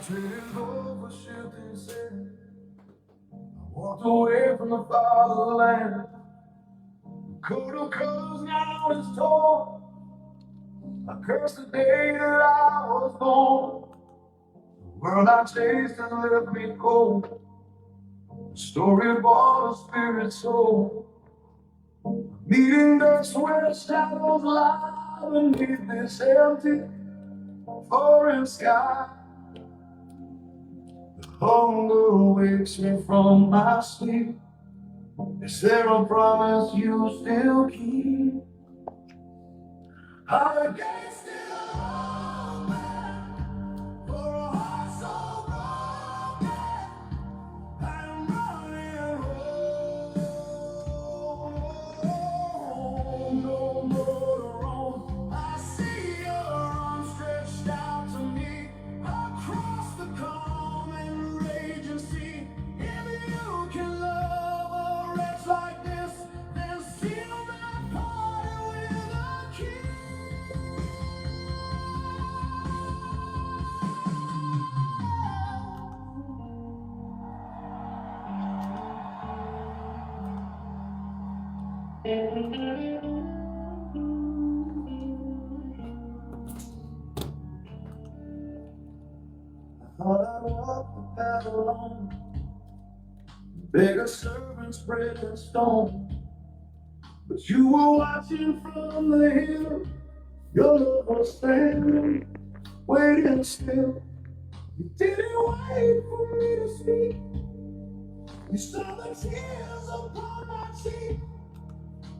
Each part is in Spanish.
traded gold for shifting sand. I walked away from the fatherland. The coat of colors now is torn. I curse the day that I was born. The world I chased has left me cold. The story bought a spirit soul. Meeting dust where shadows lie beneath this empty foreign sky. Hunger wakes me from my sleep. Is there a promise you still keep? I'm against it all, man. For a heart so broken, I'm running home. No more to roam. I see your arms stretched out to me across the calm and raging sea. If you can love a wretch like this, then seal my party with a kiss. I thought I'd walk the path alone, bigger servants, bread and stone. But you were watching from the hill. Your love was standing, waiting still. You didn't wait for me to speak. You saw the tears upon my cheek.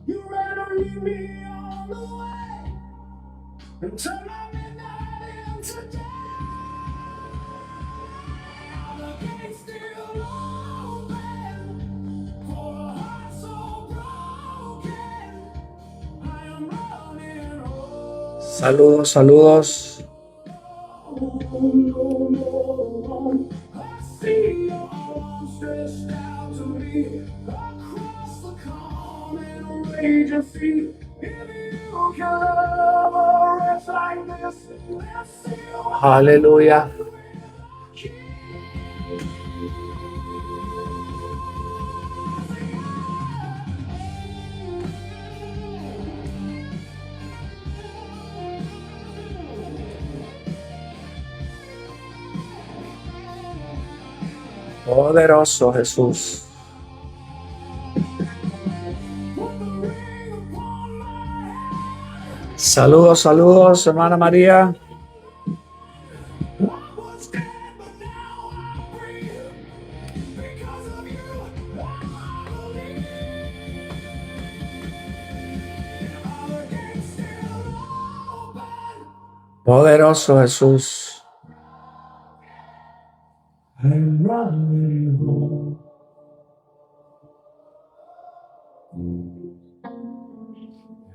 You ran to leave me on the way and turned my midnight into day. The gate's still open for a heart so broken. I am running home. Saludos, saludos. I see your arms stretched out to me across the calm and raging sea. If you can love a wretch like this, let's see. Hallelujah. Poderoso Jesús. Saludos, saludos, hermana María. Poderoso Jesús. I'm running home.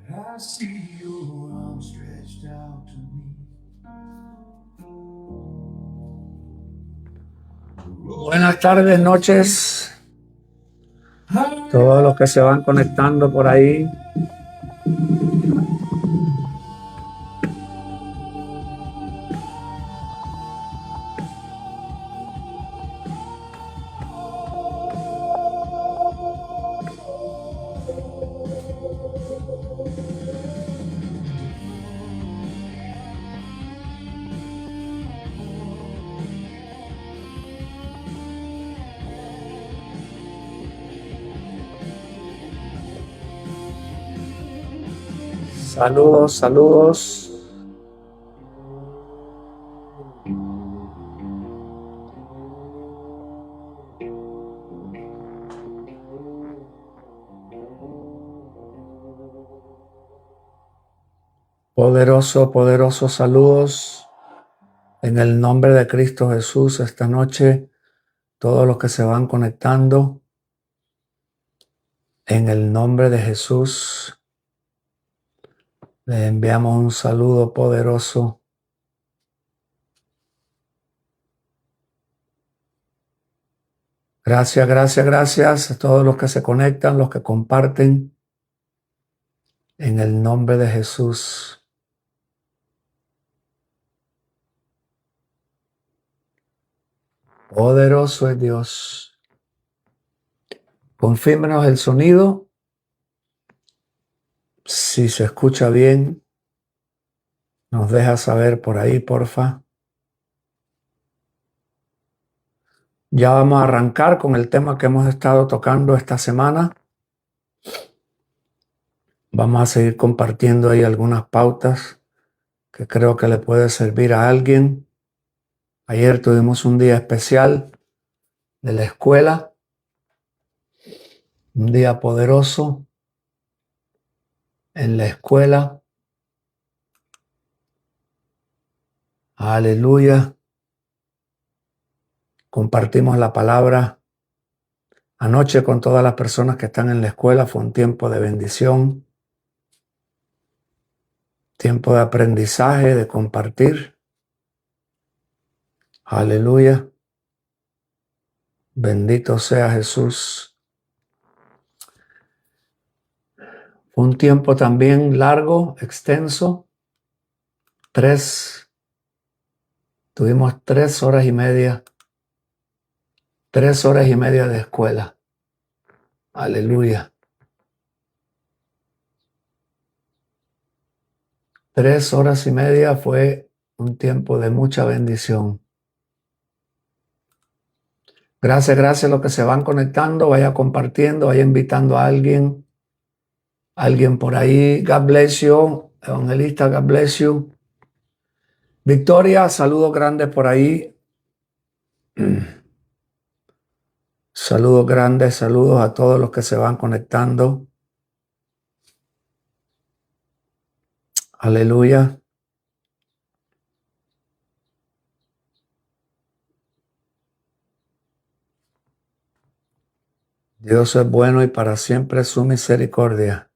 I see your arms stretched out to me. Buenas tardes, noches. Todos los que se van conectando por ahí. Saludos, saludos. Poderoso, poderoso saludos en el nombre de Cristo Jesús esta noche. Todos los que se van conectando en el nombre de Jesús. Les enviamos un saludo poderoso. Gracias, gracias, gracias a todos los que se conectan, los que comparten. En el nombre de Jesús. Poderoso es Dios. Confírmenos el sonido. Si se escucha bien, nos deja saber por ahí, porfa. Ya vamos a arrancar con el tema que hemos estado tocando esta semana. Vamos a seguir compartiendo ahí algunas pautas que creo que le puede servir a alguien. Ayer tuvimos un día especial de la escuela, un día poderoso en la escuela. Aleluya. Compartimos la palabra anoche con todas las personas que están en la escuela. Fue un tiempo de bendición, tiempo de aprendizaje, de compartir. Aleluya. Bendito sea Jesús. Fue un tiempo también largo, extenso. Tuvimos 3 horas y media. 3 horas y media de escuela. Aleluya. 3 horas y media fue un tiempo de mucha bendición. Gracias a los que se van conectando. Vaya compartiendo, vaya invitando a alguien. Alguien por ahí. God bless you. Evangelista, God bless you. Victoria, saludos grandes por ahí. Saludos grandes, saludos a todos los que se van conectando. Aleluya. Dios es bueno y para siempre su misericordia.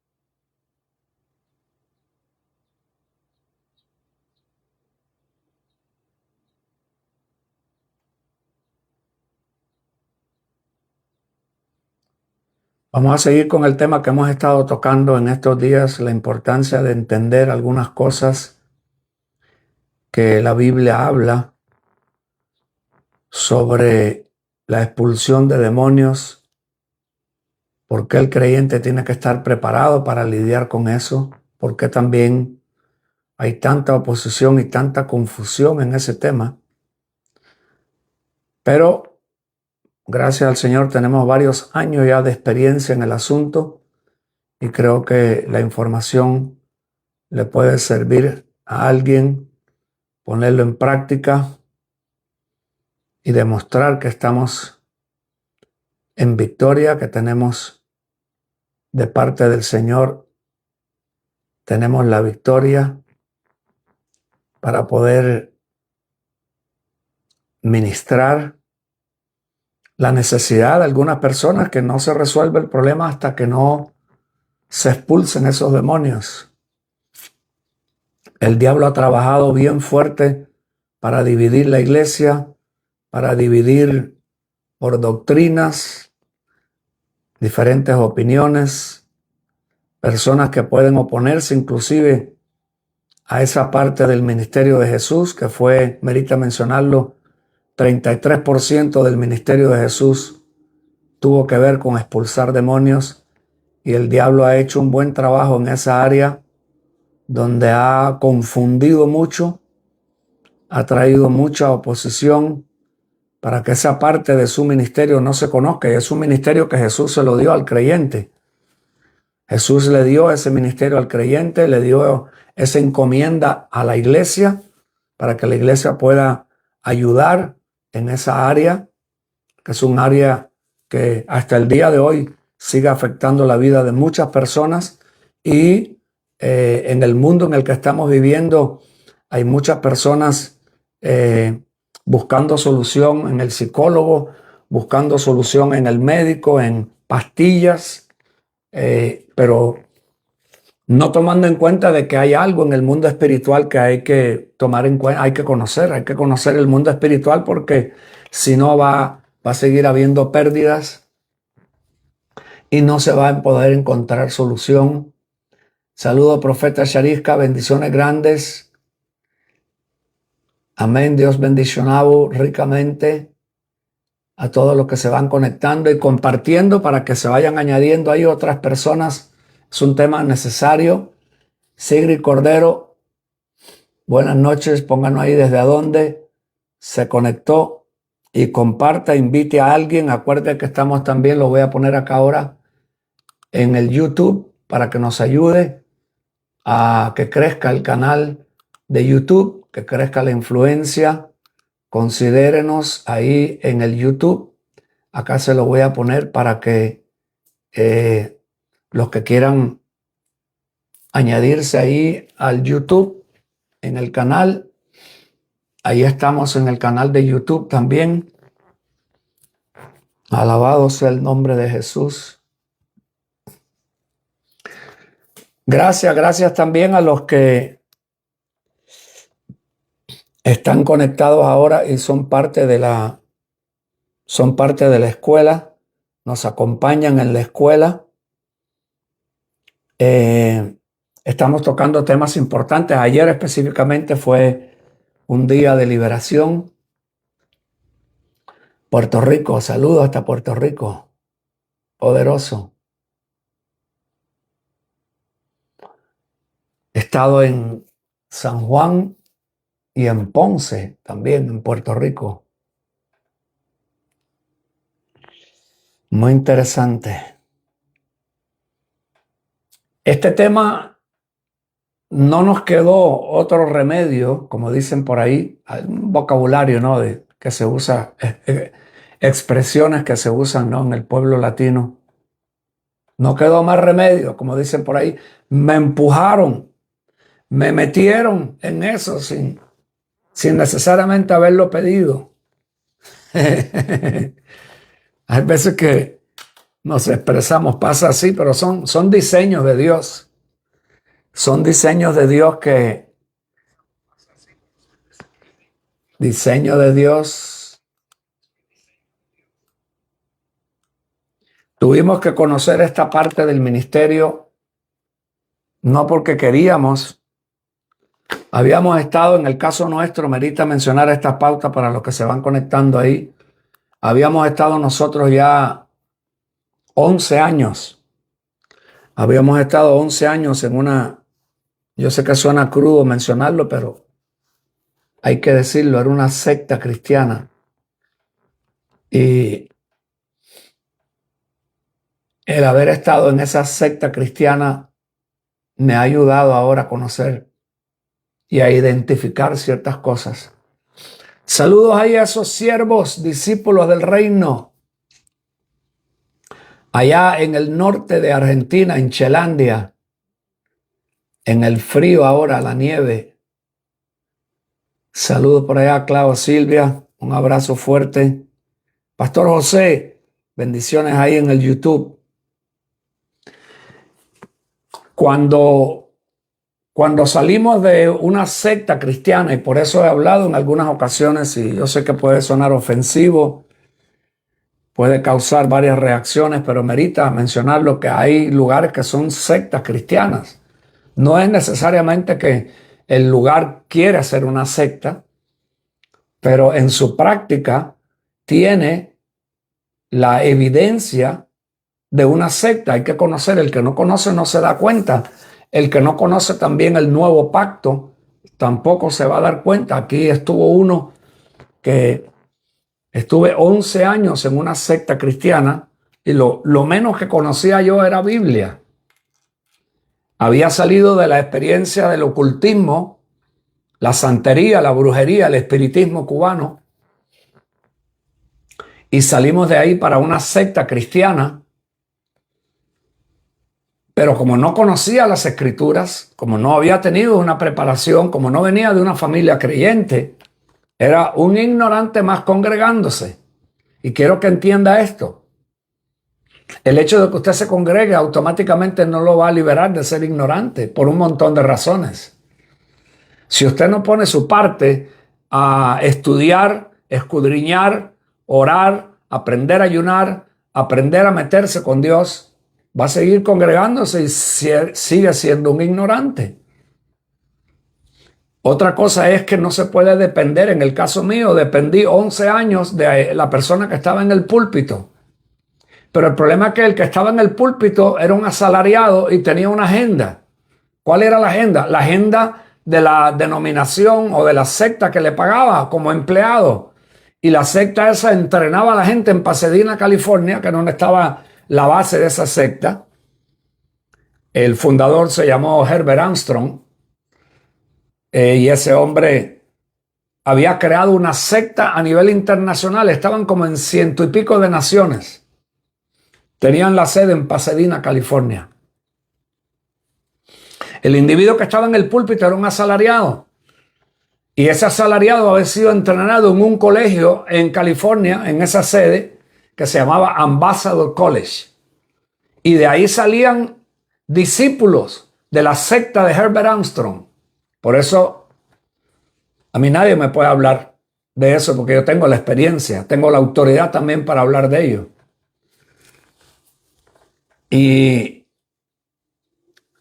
Vamos a seguir con el tema que hemos estado tocando en estos días, la importancia de entender algunas cosas que la Biblia habla sobre la expulsión de demonios, por qué el creyente tiene que estar preparado para lidiar con eso, por qué también hay tanta oposición y tanta confusión en ese tema. Pero gracias al Señor tenemos varios años ya de experiencia en el asunto y creo que la información le puede servir a alguien, ponerlo en práctica y demostrar que estamos en victoria, que tenemos de parte del Señor, tenemos la victoria para poder ministrar la necesidad de algunas personas, que no se resuelve el problema hasta que no se expulsen esos demonios. El diablo ha trabajado bien fuerte para dividir la iglesia, para dividir por doctrinas, diferentes opiniones, personas que pueden oponerse inclusive a esa parte del ministerio de Jesús, que fue, merita mencionarlo, 33% del ministerio de Jesús tuvo que ver con expulsar demonios, y el diablo ha hecho un buen trabajo en esa área donde ha confundido mucho, ha traído mucha oposición para que esa parte de su ministerio no se conozca. Y es un ministerio que Jesús se lo dio al creyente. Jesús le dio ese ministerio al creyente, le dio esa encomienda a la iglesia para que la iglesia pueda ayudar en esa área, que es un área que hasta el día de hoy sigue afectando la vida de muchas personas. Y en el mundo en el que estamos viviendo hay muchas personas buscando solución en el psicólogo, buscando solución en el médico, en pastillas, pero no tomando en cuenta de que hay algo en el mundo espiritual que hay que tomar en cuenta, hay que conocer el mundo espiritual, porque si no va a seguir habiendo pérdidas y no se va a poder encontrar solución. Saludo, profeta Sharisca, bendiciones grandes. Amén, Dios bendicionado ricamente. a todos los que se van conectando y compartiendo para que se vayan añadiendo ahí otras personas. Es un tema necesario. Sigrid Cordero, buenas noches. Pónganos ahí desde dónde se conectó y comparta, invite a alguien. Acuerde que estamos también, lo voy a poner acá ahora en el YouTube para que nos ayude a que crezca el canal de YouTube, que crezca la influencia. Considérenos ahí en el YouTube. Acá se lo voy a poner para que los que quieran añadirse ahí al YouTube, en el canal. Ahí estamos en el canal de YouTube también. Alabado sea el nombre de Jesús. Gracias también a los que están conectados ahora y son parte de la escuela, nos acompañan en la escuela. Estamos tocando temas importantes. Ayer específicamente fue un día de liberación. Puerto Rico, saludos hasta Puerto Rico, poderoso. He estado en San Juan y en Ponce, también en Puerto Rico. Muy interesante. Este tema no nos quedó otro remedio, como dicen por ahí, hay un vocabulario, ¿no?, que se usa, expresiones que se usan, ¿no?, en el pueblo latino. No quedó más remedio, como dicen por ahí. Me empujaron, me metieron en eso sin necesariamente haberlo pedido. Hay veces que nos expresamos, pasa así, pero son diseños de Dios. Son diseños de Dios diseño de Dios. Tuvimos que conocer esta parte del ministerio, no porque queríamos. Habíamos estado, en el caso nuestro, merita mencionar estas pautas para los que se van conectando ahí. Habíamos estado nosotros ya 11 años. Habíamos estado 11 años en una, yo sé que suena crudo mencionarlo, pero hay que decirlo, era una secta cristiana. Y el haber estado en esa secta cristiana me ha ayudado ahora a conocer y a identificar ciertas cosas. Saludos ahí a esos siervos, discípulos del reino, allá en el norte de Argentina, en Chelandia, en el frío ahora, la nieve. Saludos por allá, Clau, Silvia, un abrazo fuerte. Pastor José, bendiciones ahí en el YouTube. Cuando salimos de una secta cristiana, y por eso he hablado en algunas ocasiones, y yo sé que puede sonar ofensivo, puede causar varias reacciones, pero merita mencionarlo que hay lugares que son sectas cristianas. No es necesariamente que el lugar quiera ser una secta, pero en su práctica tiene la evidencia de una secta. Hay que conocer. El que no conoce no se da cuenta. El que no conoce también el nuevo pacto tampoco se va a dar cuenta. Aquí estuvo uno que estuve 11 años en una secta cristiana y lo menos que conocía yo era Biblia. Había salido de la experiencia del ocultismo, la santería, la brujería, el espiritismo cubano, y salimos de ahí para una secta cristiana. Pero como no conocía las escrituras, como no había tenido una preparación, como no venía de una familia creyente, era un ignorante más congregándose. Y quiero que entienda esto. El hecho de que usted se congregue automáticamente no lo va a liberar de ser ignorante por un montón de razones. Si usted no pone su parte a estudiar, escudriñar, orar, aprender a ayunar, aprender a meterse con Dios, va a seguir congregándose y sigue siendo un ignorante. Otra cosa es que no se puede depender. En el caso mío, dependí 11 años de la persona que estaba en el púlpito. Pero el problema es que el que estaba en el púlpito era un asalariado y tenía una agenda. ¿Cuál era la agenda? La agenda de la denominación o de la secta que le pagaba como empleado. Y la secta esa entrenaba a la gente en Pasadena, California, que es donde estaba la base de esa secta. El fundador se llamó Herbert Armstrong. Y ese hombre había creado una secta a nivel internacional. Estaban como en 100 y pico de naciones. Tenían la sede en Pasadena, California. El individuo que estaba en el púlpito era un asalariado. Y ese asalariado había sido entrenado en un colegio en California, en esa sede, que se llamaba Ambassador College. Y de ahí salían discípulos de la secta de Herbert Armstrong. Por eso a mí nadie me puede hablar de eso, porque yo tengo la experiencia, tengo la autoridad también para hablar de ello. Y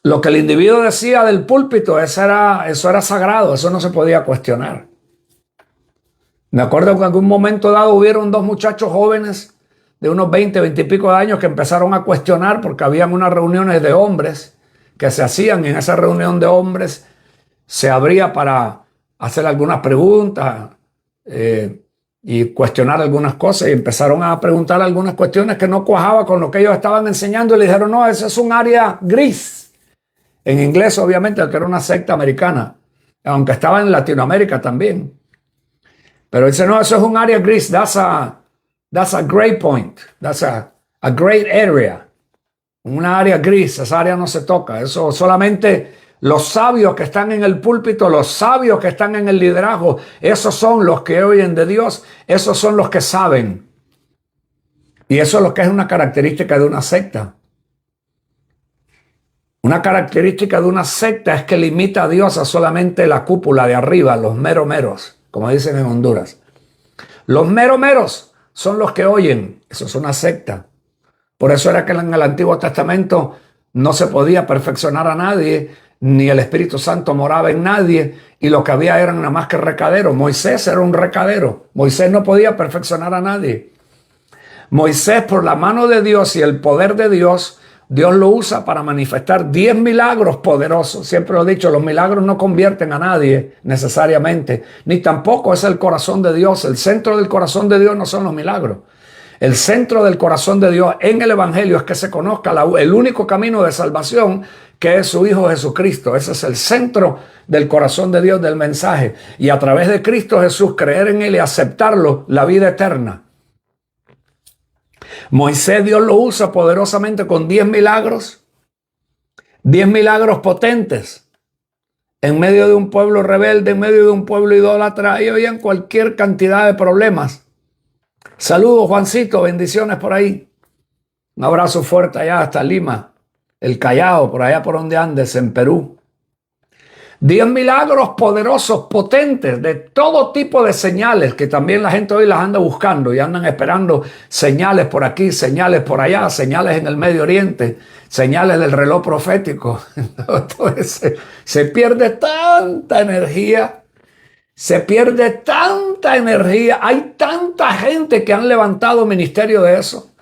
lo que el individuo decía del púlpito, eso era sagrado, eso no se podía cuestionar. Me acuerdo que en algún momento dado hubieron dos muchachos jóvenes de unos 20 y pico de años que empezaron a cuestionar porque habían unas reuniones de hombres que se hacían. En esa reunión de hombres se abría para hacer algunas preguntas y cuestionar algunas cosas, y empezaron a preguntar algunas cuestiones que no cuajaba con lo que ellos estaban enseñando, y le dijeron: no, eso es un área gris. En inglés, obviamente, que era una secta americana, aunque estaba en Latinoamérica también. Pero dice: no, eso es un área gris, that's a gray point, that's a great area. Una área gris, esa área no se toca. Eso solamente los sabios que están en el púlpito, los sabios que están en el liderazgo, esos son los que oyen de Dios, esos son los que saben. Y eso es lo que es una característica de una secta. Una característica de una secta es que limita a Dios a solamente la cúpula de arriba, los meros, como dicen en Honduras. Los meros son los que oyen. Eso es una secta. Por eso era que en el Antiguo Testamento no se podía perfeccionar a nadie, ni el Espíritu Santo moraba en nadie, y lo que había eran nada más que recaderos. Moisés era un recadero. Moisés no podía perfeccionar a nadie. Moisés, por la mano de Dios y el poder de Dios, Dios lo usa para manifestar 10 milagros poderosos. Siempre lo he dicho, los milagros no convierten a nadie necesariamente, ni tampoco es el corazón de Dios. El centro del corazón de Dios no son los milagros. El centro del corazón de Dios en el Evangelio es que se conozca el único camino de salvación, que es su Hijo Jesucristo. Ese es el centro del corazón de Dios, del mensaje. Y a través de Cristo Jesús, creer en Él y aceptarlo, la vida eterna. Moisés, Dios lo usa poderosamente con 10 milagros. 10 milagros potentes. En medio de un pueblo rebelde, en medio de un pueblo idólatra, y habían cualquier cantidad de problemas. Saludos, Juancito, bendiciones por ahí. Un abrazo fuerte allá hasta Lima, el Callao, por allá por donde andes, en Perú. 10 milagros poderosos, potentes, de todo tipo de señales, que también la gente hoy las anda buscando y andan esperando señales por aquí, señales por allá, señales en el Medio Oriente, señales del reloj profético. Entonces, se pierde tanta energía. Se pierde tanta energía. Hay tanta gente que han levantado ministerio de eso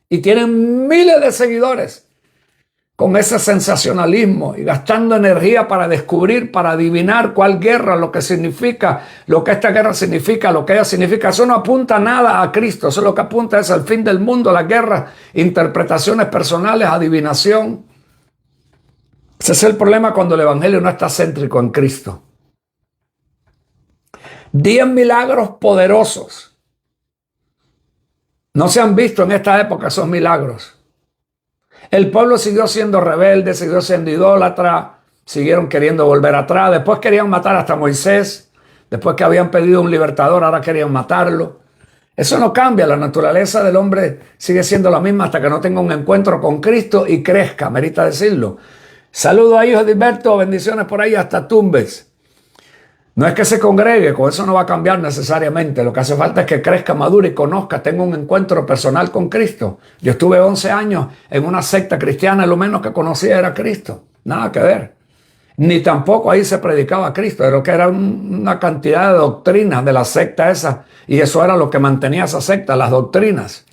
y tienen miles de seguidores con ese sensacionalismo y gastando energía para descubrir, para adivinar cuál guerra, lo que significa, lo que esta guerra significa, lo que ella significa. Eso no apunta nada a Cristo. Eso lo que apunta es al fin del mundo, las guerras, interpretaciones personales, adivinación. Ese es el problema cuando el evangelio no está céntrico en Cristo. 10 milagros poderosos. No se han visto en esta época esos milagros. El pueblo siguió siendo rebelde, siguió siendo idólatra, siguieron queriendo volver atrás. Después querían matar hasta Moisés. Después que habían pedido un libertador, ahora querían matarlo. Eso no cambia. La naturaleza del hombre sigue siendo la misma hasta que no tenga un encuentro con Cristo y crezca, merita decirlo. Saludos a hijos de Hilberto, bendiciones por ahí hasta Tumbes. No es que se congregue, con eso no va a cambiar necesariamente. Lo que hace falta es que crezca, madure y conozca, tenga un encuentro personal con Cristo. Yo estuve 11 años en una secta cristiana y lo menos que conocía era Cristo. Nada que ver. ni tampoco ahí se predicaba a Cristo, pero que era una cantidad de doctrinas de la secta esa, y eso era lo que mantenía esa secta, las doctrinas.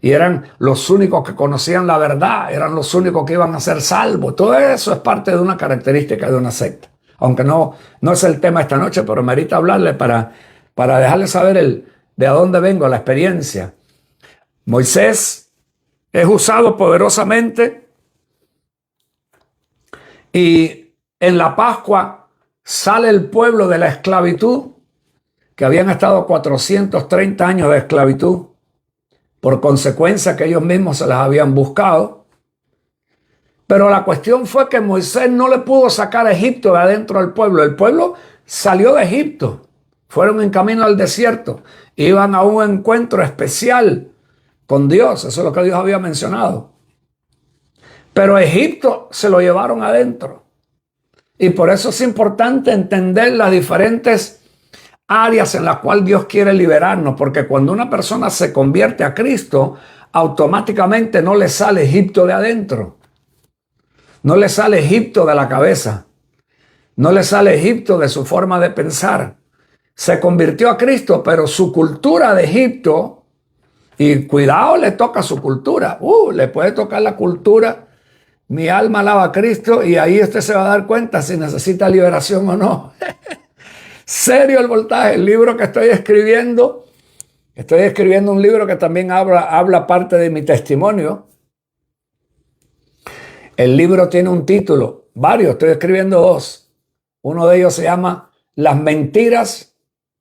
Y eran los únicos que conocían la verdad, eran los únicos que iban a ser salvos. Todo eso es parte de una característica de una secta. Aunque no es el tema esta noche, pero merita hablarle para dejarle saber de a dónde vengo, la experiencia. Moisés es usado poderosamente y en la Pascua sale el pueblo de la esclavitud, que habían estado 430 años de esclavitud, por consecuencia que ellos mismos se las habían buscado. Pero la cuestión fue que Moisés no le pudo sacar a Egipto de adentro del pueblo. El pueblo salió de Egipto, fueron en camino al desierto, iban a un encuentro especial con Dios, eso es lo que Dios había mencionado. Pero Egipto se lo llevaron adentro. Y por eso es importante entender las diferentes áreas en las cuales Dios quiere liberarnos, porque cuando una persona se convierte a Cristo, automáticamente no le sale Egipto de adentro, no le sale Egipto de la cabeza, no le sale Egipto de su forma de pensar. Se convirtió a Cristo, pero su cultura de Egipto, y cuidado, le toca su cultura, le puede tocar la cultura. Mi alma alaba a Cristo, y ahí usted se va a dar cuenta si necesita liberación o no. Serio el voltaje. El libro que estoy escribiendo un libro que también habla parte de mi testimonio. El libro tiene un título, varios, estoy escribiendo 2. Uno de ellos se llama Las mentiras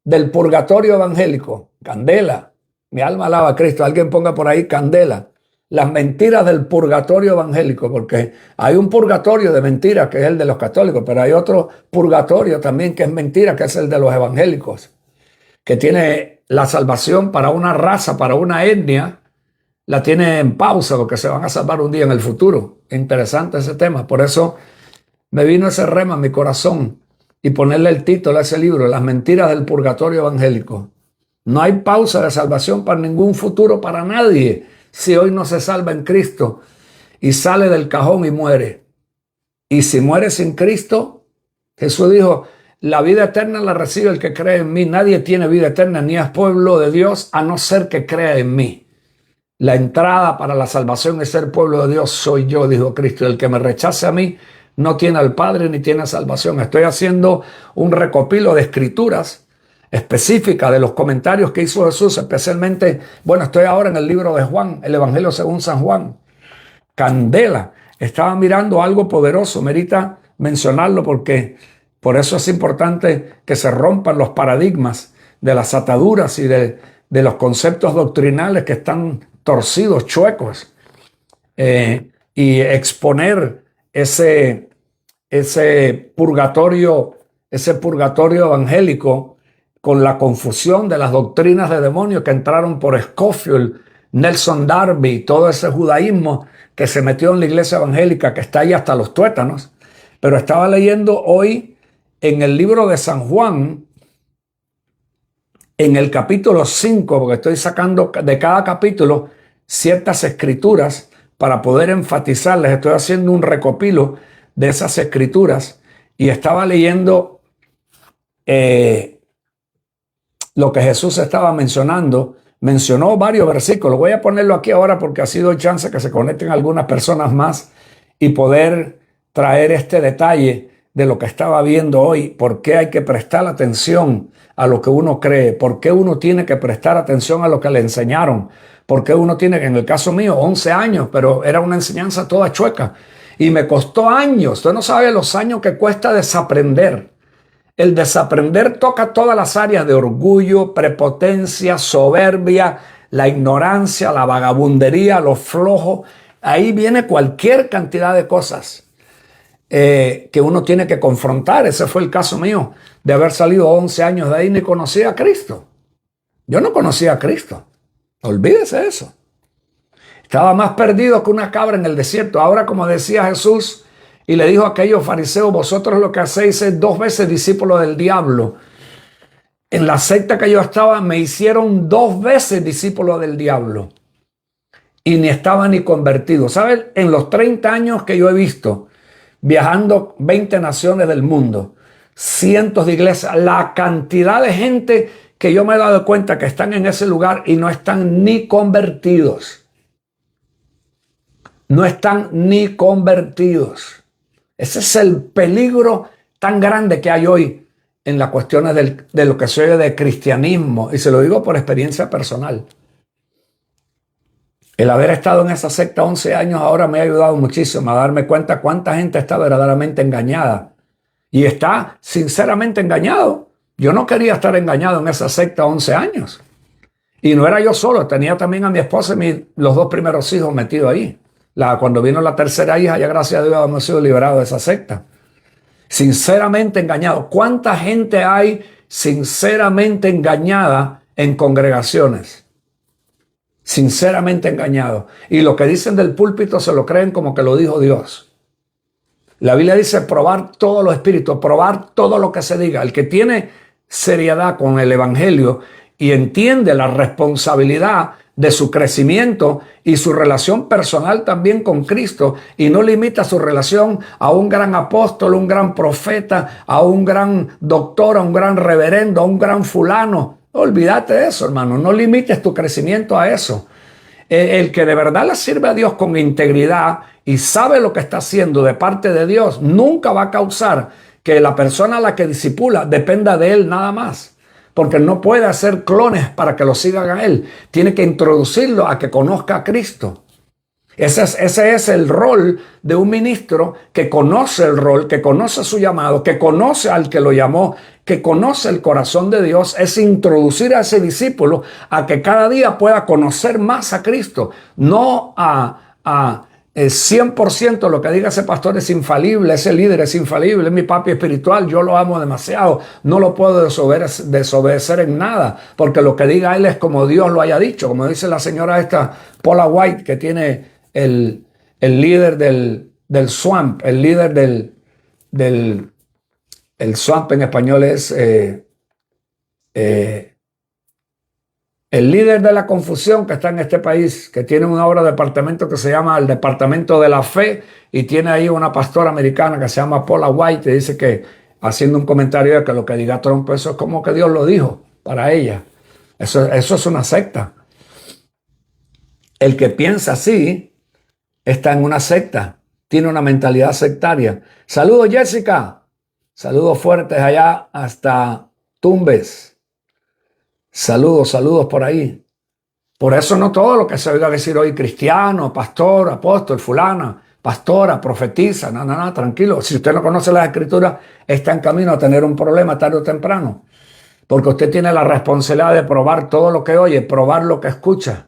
del purgatorio evangélico. Candela. Mi alma alaba a Cristo. Alguien ponga por ahí candela. Las mentiras del purgatorio evangélico, porque hay un purgatorio de mentiras que es el de los católicos, pero hay otro purgatorio también que es mentira, que es el de los evangélicos, que tiene la salvación para una raza, para una etnia, la tiene en pausa, porque se van a salvar un día en el futuro. Interesante ese tema. Por eso me vino ese rema en mi corazón y ponerle el título a ese libro, Las mentiras del purgatorio evangélico. No hay pausa de salvación para ningún futuro, para nadie, si hoy no se salva en Cristo y sale del cajón y muere. Y si muere sin Cristo, Jesús dijo, la vida eterna la recibe el que cree en mí. Nadie tiene vida eterna ni es pueblo de Dios a no ser que crea en mí. La entrada para la salvación es ser pueblo de Dios, soy yo, dijo Cristo. El que me rechace a mí no tiene al Padre ni tiene salvación. Estoy haciendo un recopilo de escrituras específica de los comentarios que hizo Jesús, especialmente, estoy ahora en el libro de Juan, el Evangelio según San Juan. Candela, estaba mirando algo poderoso, merita mencionarlo porque por eso es importante que se rompan los paradigmas de las ataduras y de los conceptos doctrinales que están torcidos, chuecos, y exponer ese purgatorio evangélico con la confusión de las doctrinas de demonios que entraron por Scofield, Nelson Darby, todo ese judaísmo que se metió en la iglesia evangélica, que está ahí hasta los tuétanos. Pero estaba leyendo hoy en el libro de San Juan, en el capítulo 5, porque estoy sacando de cada capítulo ciertas escrituras para poder enfatizarles. Estoy haciendo un recopilo de esas escrituras y estaba leyendo lo que Jesús estaba mencionando. Mencionó varios versículos. Voy a ponerlo aquí ahora porque ha sido chance que se conecten algunas personas más y poder traer este detalle de lo que estaba viendo hoy. ¿Por qué hay que prestar atención a lo que uno cree? ¿Por qué uno tiene que prestar atención a lo que le enseñaron? ¿Por qué uno tiene, en el caso mío, 11 años, pero era una enseñanza toda chueca? Y me costó años. Usted no sabe los años que cuesta desaprender. El desaprender toca todas las áreas de orgullo, prepotencia, soberbia, la ignorancia, la vagabundería, lo flojo. Ahí viene cualquier cantidad de cosas que uno tiene que confrontar. Ese fue el caso mío, de haber salido 11 años de ahí ni conocía a Cristo. Yo no conocía a Cristo. Olvídese de eso. Estaba más perdido que una cabra en el desierto. Ahora, como decía Jesús, y le dijo a aquellos fariseos, vosotros lo que hacéis es 2 veces discípulo del diablo. En la secta que yo estaba me hicieron 2 veces discípulo del diablo. Y ni estaba ni convertido. ¿Saben? En los 30 años que yo he visto viajando 20 naciones del mundo, cientos de iglesias, la cantidad de gente que yo me he dado cuenta que están en ese lugar y no están ni convertidos. No están ni convertidos. Ese es el peligro tan grande que hay hoy en las cuestiones de lo que se oye de cristianismo. Y se lo digo por experiencia personal. El haber estado en esa secta 11 años ahora me ha ayudado muchísimo a darme cuenta cuánta gente está verdaderamente engañada. Y está sinceramente engañado. Yo no quería estar engañado en esa secta 11 años. Y no era yo solo, tenía también a mi esposa y los 2 primeros hijos metidos ahí. Cuando vino la tercera hija, ya gracias a Dios hemos sido liberados de esa secta. Sinceramente engañado. ¿Cuánta gente hay sinceramente engañada en congregaciones? Sinceramente engañado. Y lo que dicen del púlpito se lo creen como que lo dijo Dios. La Biblia dice probar todos los espíritus, probar todo lo que se diga. El que tiene seriedad con el evangelio y entiende la responsabilidad de su crecimiento y su relación personal también con Cristo, y no limita su relación a un gran apóstol, un gran profeta, a un gran doctor, a un gran reverendo, a un gran fulano. Olvídate de eso, hermano. No limites tu crecimiento a eso. El que de verdad le sirve a Dios con integridad y sabe lo que está haciendo de parte de Dios, nunca va a causar que la persona a la que discipula dependa de él nada más. Porque no puede hacer clones para que lo sigan a él. Tiene que introducirlo a que conozca a Cristo. Ese es el rol de un ministro que conoce el rol, que conoce su llamado, que conoce al que lo llamó, que conoce el corazón de Dios. Es introducir a ese discípulo a que cada día pueda conocer más a Cristo. No a 100% lo que diga ese pastor es infalible, ese líder es infalible, es mi papi espiritual, yo lo amo demasiado, no lo puedo desobedecer en nada, porque lo que diga él es como Dios lo haya dicho, como dice la señora esta, Paula White, que tiene el líder del swamp, el líder el swamp en español es el líder de la confusión que está en este país, que tiene ahora departamento que se llama el Departamento de la Fe, y tiene ahí una pastora americana que se llama Paula White, y dice que, haciendo un comentario de que lo que diga Trump, eso es como que Dios lo dijo para ella. Eso es una secta. El que piensa así está en una secta, tiene una mentalidad sectaria. Saludos, Jessica. Saludos fuertes allá hasta Tumbes. Saludos por ahí. Por eso no todo lo que se oiga decir hoy cristiano, pastor, apóstol, fulana, pastora, profetiza, no, tranquilo. Si usted no conoce las escrituras, está en camino a tener un problema tarde o temprano. Porque usted tiene la responsabilidad de probar todo lo que oye, probar lo que escucha.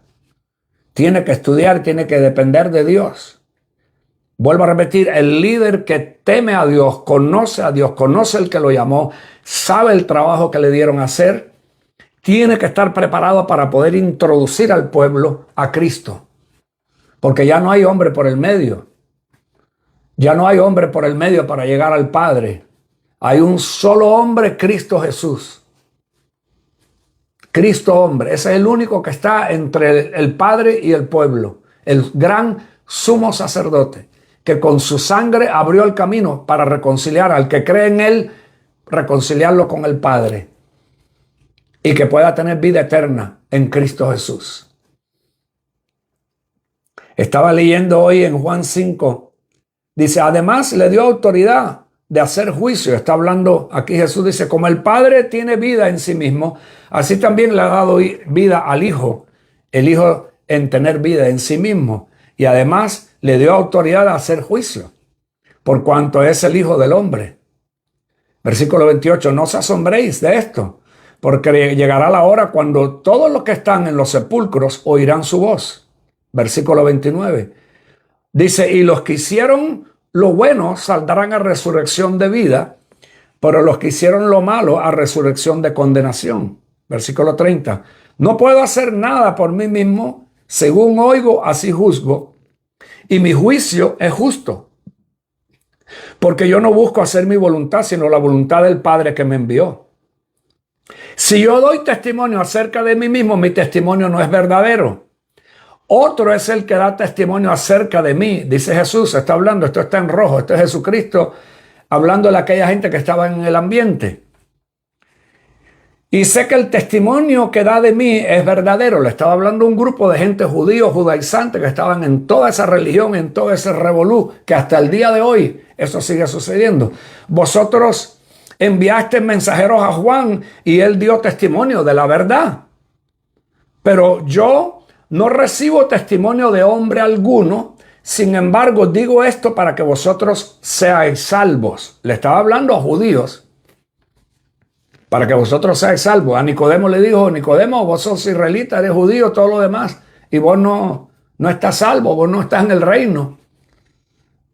Tiene que estudiar, tiene que depender de Dios. Vuelvo a repetir, el líder que teme a Dios, conoce el que lo llamó, sabe el trabajo que le dieron a hacer, tiene que estar preparado para poder introducir al pueblo a Cristo. Porque ya no hay hombre por el medio. Ya no hay hombre por el medio para llegar al Padre. Hay un solo hombre, Cristo Jesús. Cristo hombre. Ese es el único que está entre el Padre y el pueblo. El gran sumo sacerdote, que con su sangre abrió el camino para reconciliar al que cree en él, reconciliarlo con el Padre. Y que pueda tener vida eterna en Cristo Jesús. Estaba leyendo hoy en Juan 5. Dice, además le dio autoridad de hacer juicio. Está hablando aquí Jesús, dice, como el Padre tiene vida en sí mismo, así también le ha dado vida al Hijo. El Hijo en tener vida en sí mismo. Y además le dio autoridad de hacer juicio, por cuanto es el Hijo del Hombre. Versículo 28, no os asombréis de esto, porque llegará la hora cuando todos los que están en los sepulcros oirán su voz. Versículo 29. Dice, y los que hicieron lo bueno saldrán a resurrección de vida, pero los que hicieron lo malo a resurrección de condenación. Versículo 30. No puedo hacer nada por mí mismo, según oigo, así juzgo, y mi juicio es justo. Porque yo no busco hacer mi voluntad, sino la voluntad del Padre que me envió. Si yo doy testimonio acerca de mí mismo, mi testimonio no es verdadero. Otro es el que da testimonio acerca de mí, dice Jesús. Está hablando, esto está en rojo, esto es Jesucristo hablando de aquella gente que estaba en el ambiente. Y sé que el testimonio que da de mí es verdadero. Le estaba hablando un grupo de gente judío, judaizante, que estaban en toda esa religión, en todo ese revolú, que hasta el día de hoy eso sigue sucediendo. Vosotros enviaste mensajeros a Juan y él dio testimonio de la verdad. Pero yo no recibo testimonio de hombre alguno. Sin embargo, digo esto para que vosotros seáis salvos. Le estaba hablando a judíos. Para que vosotros seáis salvos. A Nicodemo le dijo, Nicodemo, vos sos israelita, eres judío, todo lo demás. Y vos no estás salvo, vos no estás en el reino.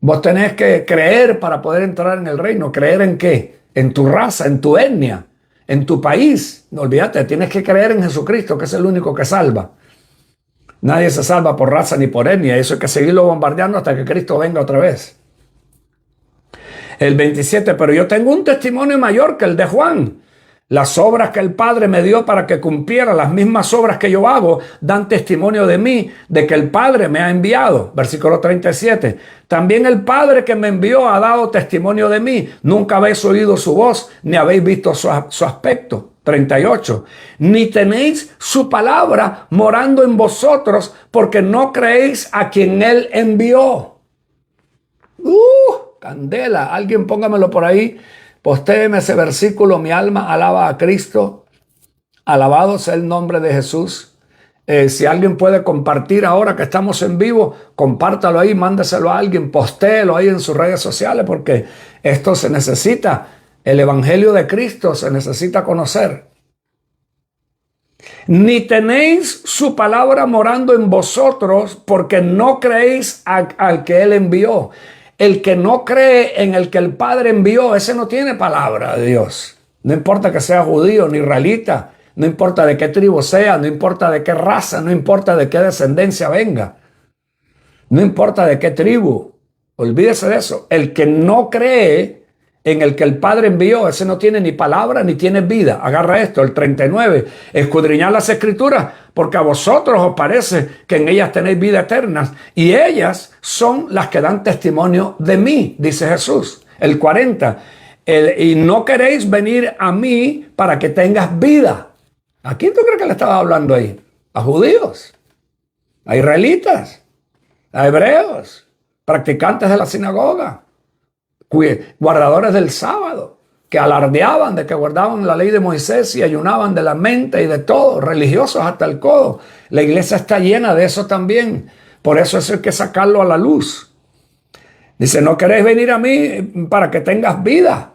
Vos tenés que creer para poder entrar en el reino. ¿Creer en qué? En tu raza, en tu etnia, en tu país. No olvídate, tienes que creer en Jesucristo, que es el único que salva. Nadie se salva por raza ni por etnia. Eso hay que seguirlo bombardeando hasta que Cristo venga otra vez. El 27, pero yo tengo un testimonio mayor que el de Juan. Las obras que el Padre me dio para que cumpliera, las mismas obras que yo hago, dan testimonio de mí, de que el Padre me ha enviado. Versículo 37. También el Padre que me envió ha dado testimonio de mí. Nunca habéis oído su voz, ni habéis visto su aspecto. 38. Ni tenéis su palabra morando en vosotros, porque no creéis a quien Él envió. Candela. Alguien póngamelo por ahí. Postéeme ese versículo, mi alma alaba a Cristo, alabado sea el nombre de Jesús. Si alguien puede compartir ahora que estamos en vivo, compártalo ahí, mándeselo a alguien, postéelo ahí en sus redes sociales, porque esto se necesita, el evangelio de Cristo se necesita conocer. Ni tenéis su palabra morando en vosotros, porque no creéis al que Él envió. El que no cree en el que el Padre envió, ese no tiene palabra de Dios. No importa que sea judío ni israelita, no importa de qué tribu sea, no importa de qué raza, no importa de qué descendencia venga, no importa de qué tribu. Olvídese de eso. El que no cree en el que el Padre envió, ese no tiene ni palabra ni tiene vida. Agarra esto, el 39. Escudriñad las Escrituras, porque a vosotros os parece que en ellas tenéis vida eterna, y ellas son las que dan testimonio de mí, dice Jesús. El 40. Y no queréis venir a mí para que tengas vida. ¿A quién tú crees que le estaba hablando ahí? A judíos, a israelitas, a hebreos, practicantes de la sinagoga, guardadores del sábado, que alardeaban de que guardaban la ley de Moisés y ayunaban de la mente y de todo, religiosos hasta el codo. La iglesia está llena de eso también. Por eso eso hay que sacarlo a la luz. Dice, no queréis venir a mí para que tengas vida.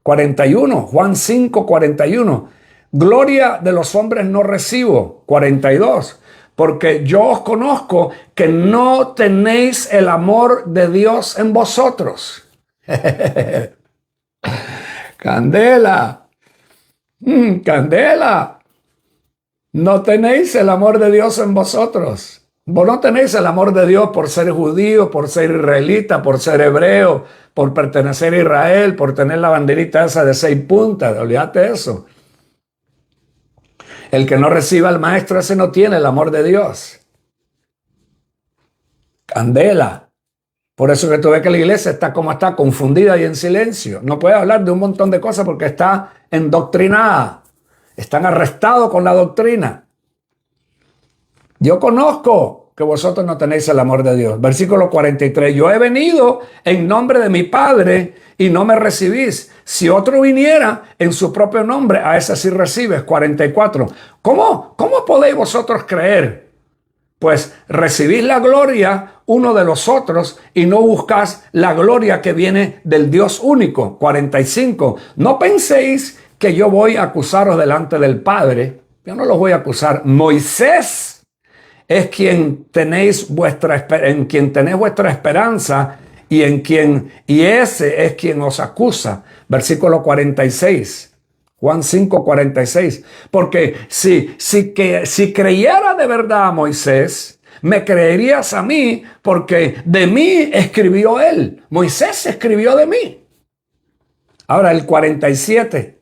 41, Juan 5, 41. Gloria de los hombres no recibo. 42. Porque yo os conozco que no tenéis el amor de Dios en vosotros. Candela. Candela. No tenéis el amor de Dios en vosotros. Vos no tenéis el amor de Dios por ser judío, por ser israelita, por ser hebreo, por pertenecer a Israel, por tener la banderita esa de 6 puntas. Olvídate de eso. El que no reciba al maestro, ese no tiene el amor de Dios. Candela. Por eso que tú ves que la iglesia está como está, confundida y en silencio. No puede hablar de un montón de cosas porque está endoctrinada. Están arrestados con la doctrina. Yo conozco que vosotros no tenéis el amor de Dios. Versículo 43. Yo he venido en nombre de mi Padre y no me recibís. Si otro viniera en su propio nombre, a ese sí recibes. 44. ¿Cómo podéis vosotros creer? Pues recibís la gloria uno de los otros y no buscáis la gloria que viene del Dios único. 45. No penséis que yo voy a acusaros delante del Padre. Yo no los voy a acusar. Moisés es quien tenéis en quien tenéis vuestra esperanza y ese es quien os acusa. Versículo 46. Juan 5, 46. Porque si creyera de verdad a Moisés, me creerías a mí, porque de mí escribió él. Moisés escribió de mí. Ahora el 47.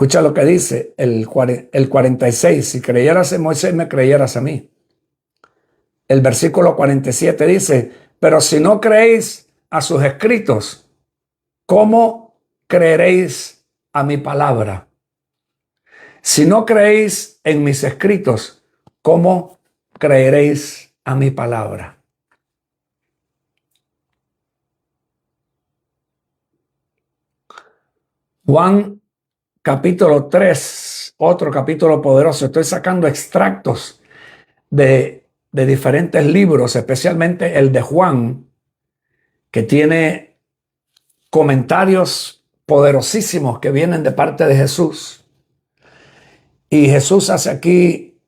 Escucha lo que dice el 46. Si creyeras en Moisés, me creyeras a mí. El versículo 47 dice, pero si no creéis a sus escritos, ¿cómo creeréis a mi palabra? Si no creéis en mis escritos, ¿cómo creeréis a mi palabra? Juan capítulo 3, otro capítulo poderoso. Estoy sacando extractos de diferentes libros, especialmente el de Juan, que tiene comentarios poderosísimos que vienen de parte de Jesús. Y Jesús hace aquí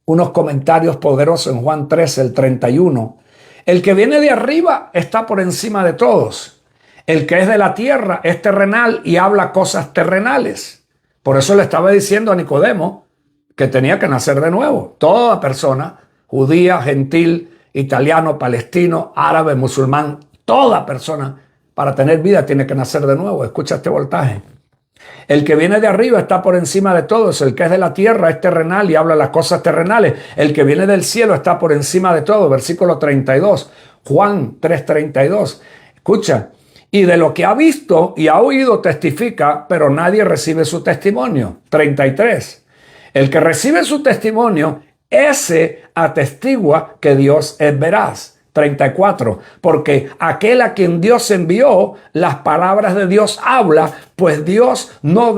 unos comentarios poderosos en Juan 3, el 31. El que viene de arriba está por encima de todos. El que es de la tierra es terrenal y habla cosas terrenales. Por eso le estaba diciendo a Nicodemo que tenía que nacer de nuevo. Toda persona, judía, gentil, italiano, palestino, árabe, musulmán, toda persona para tener vida tiene que nacer de nuevo. Escucha este voltaje. El que viene de arriba está por encima de todos. El que es de la tierra es terrenal y habla las cosas terrenales. El que viene del cielo está por encima de todo. Versículo 32. Juan 3:32. Escucha. Y de lo que ha visto y ha oído testifica, pero nadie recibe su testimonio. 33. El que recibe su testimonio, ese atestigua que Dios es veraz. 34. Porque aquel a quien Dios envió, las palabras de Dios habla, pues Dios no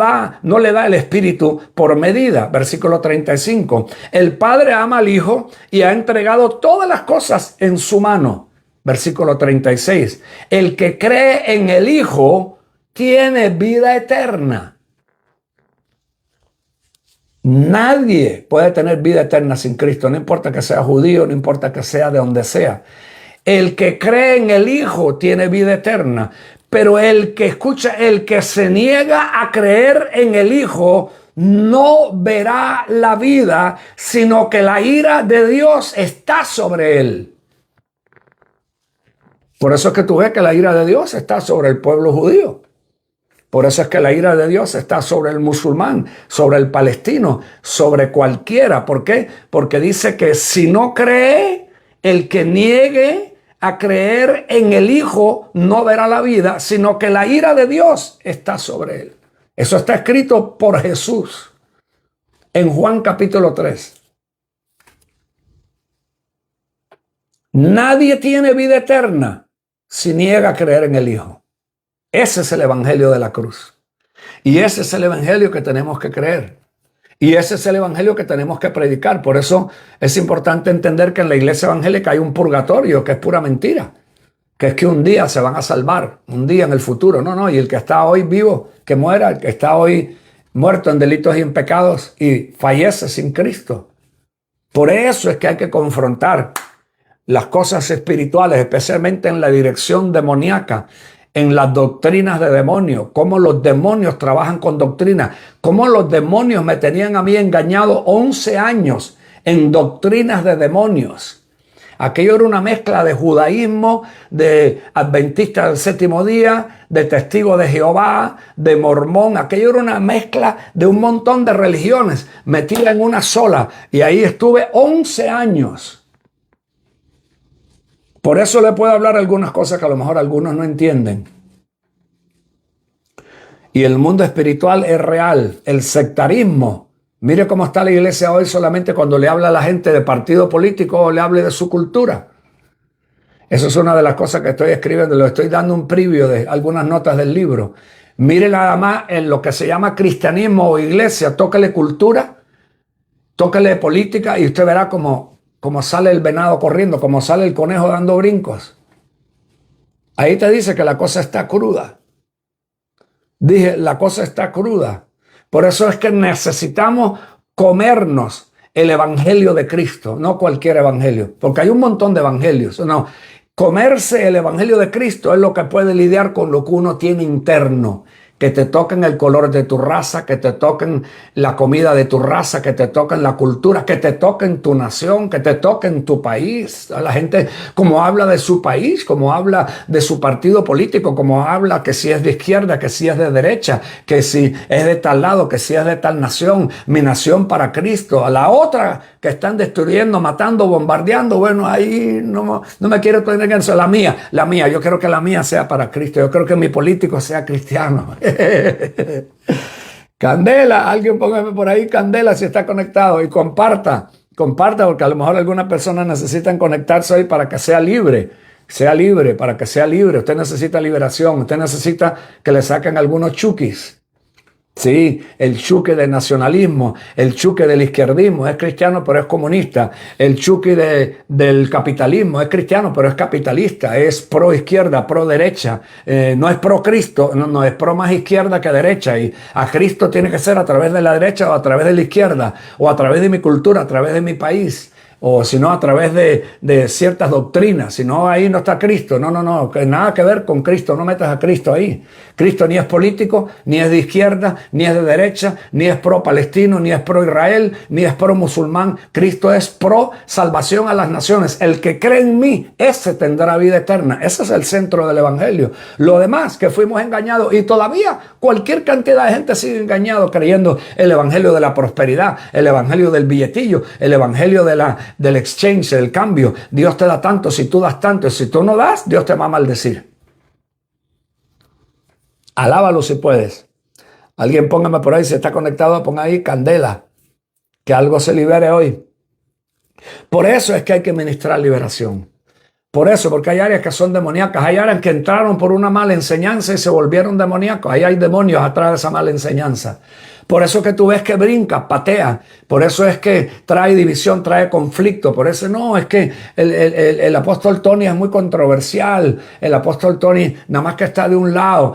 le da el Espíritu por medida. Versículo 35. El Padre ama al Hijo y ha entregado todas las cosas en su mano. Versículo 36. El que cree en el Hijo tiene vida eterna. Nadie puede tener vida eterna sin Cristo, no importa que sea judío, no importa que sea de donde sea. El que cree en el Hijo tiene vida eterna, pero el que se niega a creer en el Hijo no verá la vida, sino que la ira de Dios está sobre él. Por eso es que tú ves que la ira de Dios está sobre el pueblo judío. Por eso es que la ira de Dios está sobre el musulmán, sobre el palestino, sobre cualquiera. ¿Por qué? Porque dice que si no cree, el que niegue a creer en el Hijo no verá la vida, sino que la ira de Dios está sobre él. Eso está escrito por Jesús en Juan capítulo 3. Nadie tiene vida eterna si niega a creer en el Hijo. Ese es el evangelio de la cruz. Y ese es el evangelio que tenemos que creer. Y ese es el evangelio que tenemos que predicar. Por eso es importante entender que en la iglesia evangélica hay un purgatorio, que es pura mentira. Que es que un día se van a salvar, un día en el futuro. No, y el que está hoy vivo, que muera. El que está hoy muerto en delitos y en pecados y fallece sin Cristo. Por eso es que hay que confrontar las cosas espirituales, especialmente en la dirección demoníaca, en las doctrinas de demonios, cómo los demonios trabajan con doctrinas, cómo los demonios me tenían a mí engañado 11 años en doctrinas de demonios. Aquello era una mezcla de judaísmo, de adventista del séptimo día, de testigo de Jehová, de mormón. Aquello era una mezcla de un montón de religiones metida en una sola. Y ahí estuve 11 años. Por eso le puedo hablar algunas cosas que a lo mejor algunos no entienden. Y el mundo espiritual es real. El sectarismo. Mire cómo está la iglesia hoy solamente cuando le habla a la gente de partido político o le hable de su cultura. Eso es una de las cosas que estoy escribiendo. Le estoy dando un preview de algunas notas del libro. Mire nada más en lo que se llama cristianismo o iglesia. Tóquele cultura, tóquele política y usted verá cómo sale el venado corriendo, como sale el conejo dando brincos. Ahí te dice que la cosa está cruda. Dije, la cosa está cruda. Por eso es que necesitamos comernos el evangelio de Cristo, no cualquier evangelio, porque hay un montón de evangelios. No, comerse el evangelio de Cristo es lo que puede lidiar con lo que uno tiene interno, que te toquen el color de tu raza, que te toquen la comida de tu raza, que te toquen la cultura, que te toquen tu nación, que te toquen tu país. La gente como habla de su país, como habla de su partido político, como habla que si es de izquierda, que si es de derecha, que si es de tal lado, que si es de tal nación, mi nación para Cristo. A la otra que están destruyendo, matando, bombardeando, bueno, ahí no me quiero tener en eso. La mía, yo quiero que la mía sea para Cristo, yo creo que mi político sea cristiano. Candela, alguien póngame por ahí Candela si está conectado y comparta, porque a lo mejor algunas personas necesitan conectarse hoy para que sea libre, para que sea libre. Usted necesita liberación, usted necesita que le saquen algunos chukis. Sí, el chuque del nacionalismo, el chuque del izquierdismo, es cristiano pero es comunista. El chuque del capitalismo, es cristiano pero es capitalista, es pro izquierda, pro derecha, no es pro Cristo, no es pro más izquierda que derecha. Y a Cristo tiene que ser a través de la derecha o a través de la izquierda, o a través de mi cultura, a través de mi país. O si no, a través de ciertas doctrinas. Si no, ahí no está Cristo. No, nada que ver con Cristo. No metas a Cristo ahí. Cristo ni es político, ni es de izquierda, ni es de derecha, ni es pro palestino, ni es pro Israel, ni es pro musulmán. Cristo es pro salvación a las naciones. El que cree en mí, ese tendrá vida eterna. Ese es el centro del evangelio. Lo demás, que fuimos engañados, y todavía cualquier cantidad de gente sigue engañado creyendo el evangelio de la prosperidad, el evangelio del billetillo, el evangelio del exchange, del cambio. Dios te da tanto si tú das tanto, y si tú no das, Dios te va a maldecir. Alábalo si puedes. Alguien póngame por ahí, si está conectado, ponga ahí Candela, que algo se libere hoy. Por eso es que hay que ministrar liberación. Por eso, porque hay áreas que son demoníacas, hay áreas que entraron por una mala enseñanza y se volvieron demoníacos. Ahí hay demonios atrás de esa mala enseñanza. Por eso que tú ves que brinca, patea. Por eso es que trae división, trae conflicto. Por eso no, es que el apóstol Tony es muy controversial. El apóstol Tony nada más que está de un lado.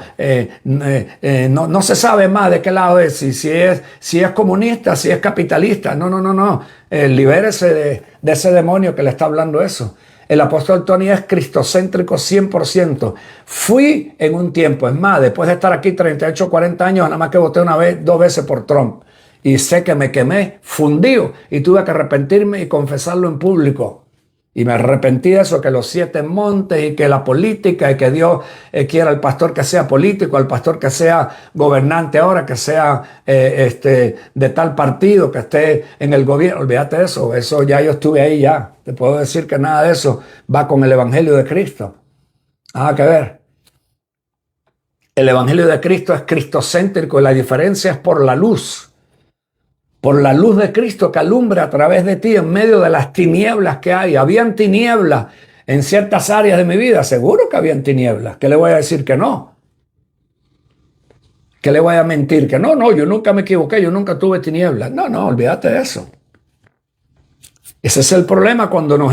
No se sabe más de qué lado es. Si es comunista, si es capitalista. No. Libérese de ese demonio que le está hablando eso. El apóstol Tony es cristocéntrico 100%. Fui en un tiempo, es más, después de estar aquí 38, 40 años, nada más que voté dos veces por Trump. Y sé que me quemé fundido y tuve que arrepentirme y confesarlo en público. Y me arrepentí de eso, que los 7 montes y que la política y que Dios quiera al pastor que sea político, al pastor que sea gobernante ahora, que sea de tal partido, que esté en el gobierno. Olvídate de eso, eso ya yo estuve ahí ya. Te puedo decir que nada de eso va con el evangelio de Cristo. Nada que ver. El evangelio de Cristo es cristocéntrico y la diferencia es por la luz. Por la luz de Cristo que alumbra a través de ti en medio de las tinieblas que hay. Habían tinieblas en ciertas áreas de mi vida. Seguro que habían tinieblas. ¿Qué le voy a decir que no? ¿Qué le voy a mentir que no? Yo nunca me equivoqué. Yo nunca tuve tinieblas. No, olvídate de eso. Ese es el problema cuando nos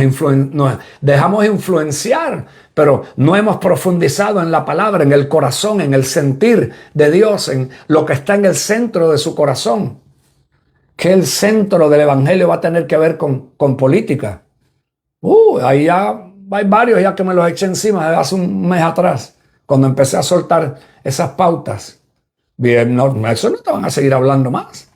dejamos influenciar, pero no hemos profundizado en la palabra, en el corazón, en el sentir de Dios, en lo que está en el centro de su corazón. Que el centro del evangelio va a tener que ver con política. Ahí ya hay varios ya que me los eché encima desde hace un mes atrás, cuando empecé a soltar esas pautas. Bien, eso no te van a seguir hablando más.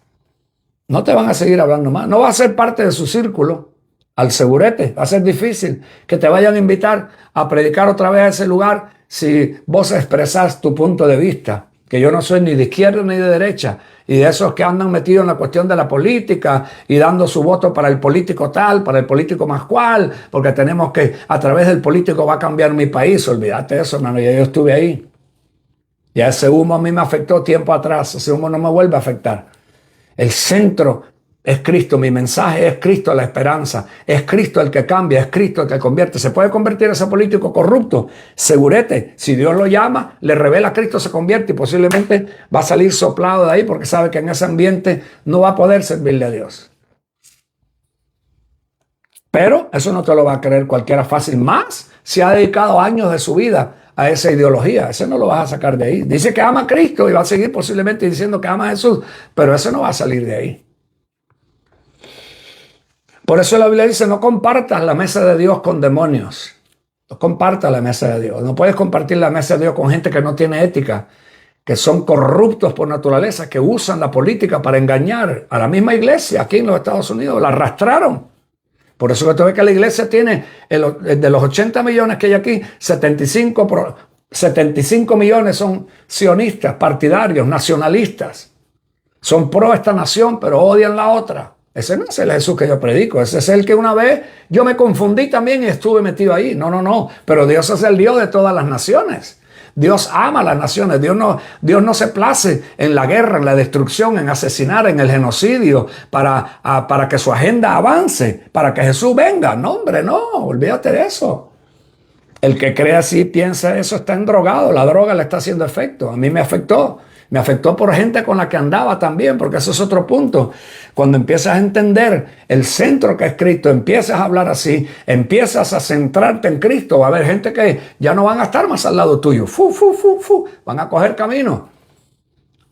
No te van a seguir hablando más. No va a ser parte de su círculo. Al segurete. Va a ser difícil que te vayan a invitar a predicar otra vez a ese lugar si vos expresás tu punto de vista. Que yo no soy ni de izquierda ni de derecha. Y de esos que andan metidos en la cuestión de la política y dando su voto para el político tal, para el político más cual, porque tenemos que, a través del político va a cambiar mi país. Olvídate de eso, hermano. Ya yo estuve ahí. Ya ese humo a mí me afectó tiempo atrás. Ese humo no me vuelve a afectar. El centro es Cristo, mi mensaje es Cristo, la esperanza. Es Cristo el que cambia, es Cristo el que convierte. ¿Se puede convertir ese político corrupto? Segurete, si Dios lo llama, le revela a Cristo, se convierte y posiblemente va a salir soplado de ahí porque sabe que en ese ambiente no va a poder servirle a Dios. Pero eso no te lo va a creer cualquiera fácil. Más si ha dedicado años de su vida a esa ideología. Ese no lo vas a sacar de ahí. Dice que ama a Cristo y va a seguir posiblemente diciendo que ama a Jesús, pero ese no va a salir de ahí. Por eso la Biblia dice, no compartas la mesa de Dios con demonios. No compartas la mesa de Dios. No puedes compartir la mesa de Dios con gente que no tiene ética, que son corruptos por naturaleza, que usan la política para engañar a la misma iglesia aquí en los Estados Unidos. La arrastraron. Por eso que tú ves que la iglesia tiene, de los 80 millones que hay aquí, 75 millones son sionistas, partidarios, nacionalistas. Son pro esta nación, pero odian la otra. Ese no es el Jesús que yo predico. Ese es el que una vez yo me confundí también y estuve metido ahí. No. Pero Dios es el Dios de todas las naciones. Dios ama a las naciones. Dios no se place en la guerra, en la destrucción, en asesinar, en el genocidio, para que su agenda avance, para que Jesús venga. No, hombre, no. Olvídate de eso. El que cree así, piensa eso, está endrogado. La droga le está haciendo efecto. A mí me afectó. Me afectó por gente con la que andaba también, porque eso es otro punto. Cuando empiezas a entender el centro que es Cristo, empiezas a hablar así, empiezas a centrarte en Cristo, va a haber gente que ya no van a estar más al lado tuyo. Van a coger camino.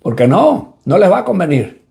Porque no les va a convenir.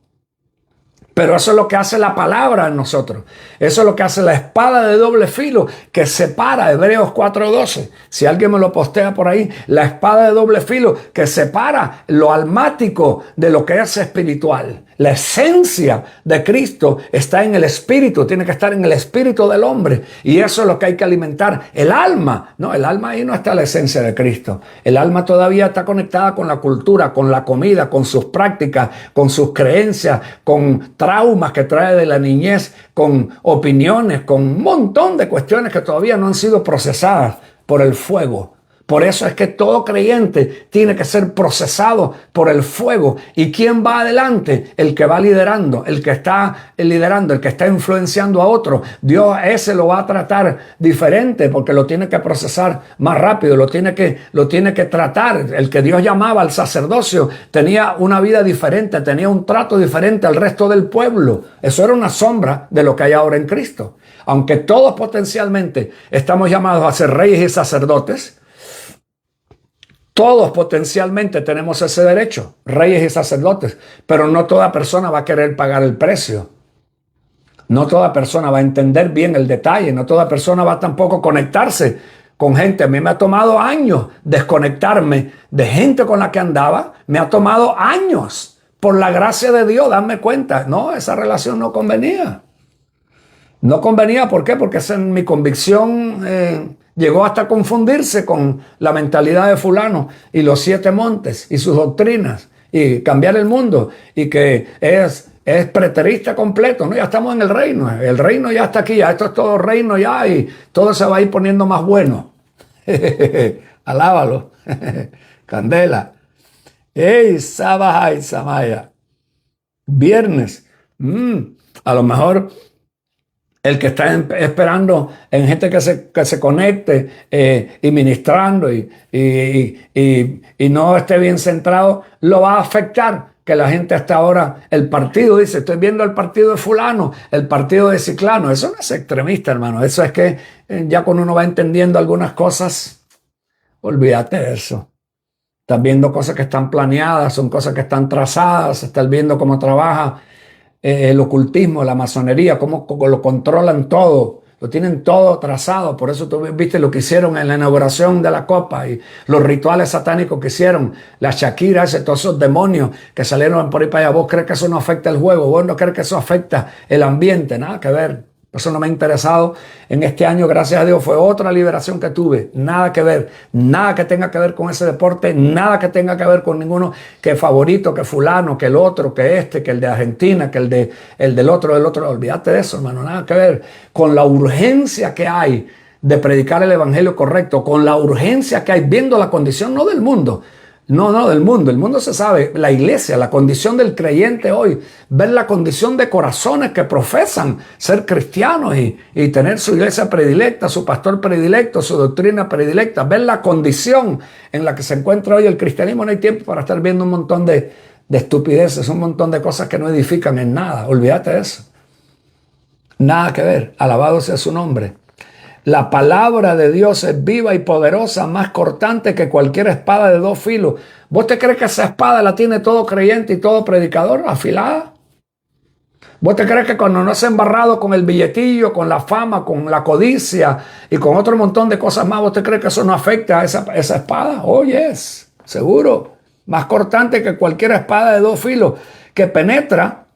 Pero eso es lo que hace la palabra en nosotros. Eso es lo que hace la espada de doble filo que separa, Hebreos 4:12. Si alguien me lo postea por ahí, la espada de doble filo que separa lo almático de lo que es espiritual. La esencia de Cristo está en el espíritu, tiene que estar en el espíritu del hombre. Y eso es lo que hay que alimentar. El alma, no, el alma ahí no está la esencia de Cristo. El alma todavía está conectada con la cultura, con la comida, con sus prácticas, con sus creencias, con traumas que trae de la niñez, con opiniones, con un montón de cuestiones que todavía no han sido procesadas por el fuego. Por eso es que todo creyente tiene que ser procesado por el fuego. ¿Y quién va adelante? El que va liderando, el que está liderando, el que está influenciando a otro. Dios ese lo va a tratar diferente porque lo tiene que procesar más rápido, lo tiene que tratar. El que Dios llamaba al sacerdocio tenía una vida diferente, tenía un trato diferente al resto del pueblo. Eso era una sombra de lo que hay ahora en Cristo. Aunque todos potencialmente estamos llamados a ser reyes y sacerdotes, todos potencialmente tenemos ese derecho, reyes y sacerdotes, pero no toda persona va a querer pagar el precio. No toda persona va a entender bien el detalle, no toda persona va a tampoco conectarse con gente. A mí me ha tomado años desconectarme de gente con la que andaba, me ha tomado años, por la gracia de Dios, darme cuenta. No, esa relación no convenía. No convenía, ¿por qué? Porque esa es mi convicción. Llegó hasta confundirse con la mentalidad de fulano y los 7 montes y sus doctrinas y cambiar el mundo y que es preterista completo, ¿no? Ya estamos en el reino ya está aquí, ya esto es todo reino ya y todo se va a ir poniendo más bueno. Alábalo. Candela. ¡Ey, Sabajay, Samaya! Viernes. A lo mejor el que está esperando en gente que se conecte y ministrando y no esté bien centrado, lo va a afectar. Que la gente hasta ahora, el partido dice, estoy viendo el partido de fulano, el partido de ciclano. Eso no es extremista, hermano. Eso es que ya cuando uno va entendiendo algunas cosas, olvídate de eso. Estás viendo cosas que están planeadas, son cosas que están trazadas, estás viendo cómo trabaja el ocultismo, la masonería, cómo lo controlan todo, lo tienen todo trazado. Por eso tú viste lo que hicieron en la inauguración de la Copa y los rituales satánicos que hicieron, la Shakira, todos esos demonios que salieron por ahí para allá. ¿Vos crees que eso no afecta el juego? ¿Vos no crees que eso afecta el ambiente? Nada que ver. Eso no me ha interesado en este año, gracias a Dios. Fue otra liberación que tuve. Nada que ver. Nada que tenga que ver con ese deporte. Nada que tenga que ver con ninguno. Que favorito, que fulano, que el otro, que el de Argentina, que el del otro. Olvídate de eso, hermano. Nada que ver con la urgencia que hay de predicar el evangelio correcto. Con la urgencia que hay viendo la condición, no del mundo. No, del mundo. El mundo se sabe, la iglesia, la condición del creyente hoy, ver la condición de corazones que profesan ser cristianos y tener su iglesia predilecta, su pastor predilecto, su doctrina predilecta, ver la condición en la que se encuentra hoy el cristianismo. No hay tiempo para estar viendo un montón de estupideces, un montón de cosas que no edifican en nada. Olvídate de eso. Nada que ver. Alabado sea su nombre. La palabra de Dios es viva y poderosa, más cortante que cualquier espada de 2 filos. ¿Vos te crees que esa espada la tiene todo creyente y todo predicador afilada? ¿Vos te crees que cuando no se ha embarrado con el billetillo, con la fama, con la codicia y con otro montón de cosas más, vos te crees que eso no afecta a esa espada? Oh, yes, seguro. más cortante que cualquier espada de dos filos, que penetra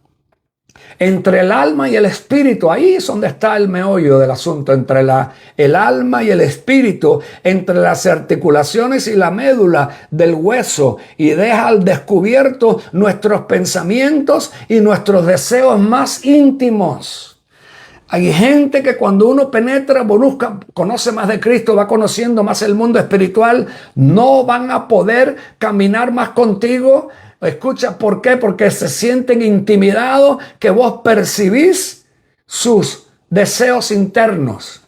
entre el alma y el espíritu. Ahí es donde está el meollo del asunto, entre el alma y el espíritu, entre las articulaciones y la médula del hueso, y deja al descubierto nuestros pensamientos y nuestros deseos más íntimos. Hay gente que cuando uno penetra, busca, conoce más de Cristo, va conociendo más el mundo espiritual, no van a poder caminar más contigo. Escucha, ¿por qué? Porque se sienten intimidados, que vos percibís sus deseos internos,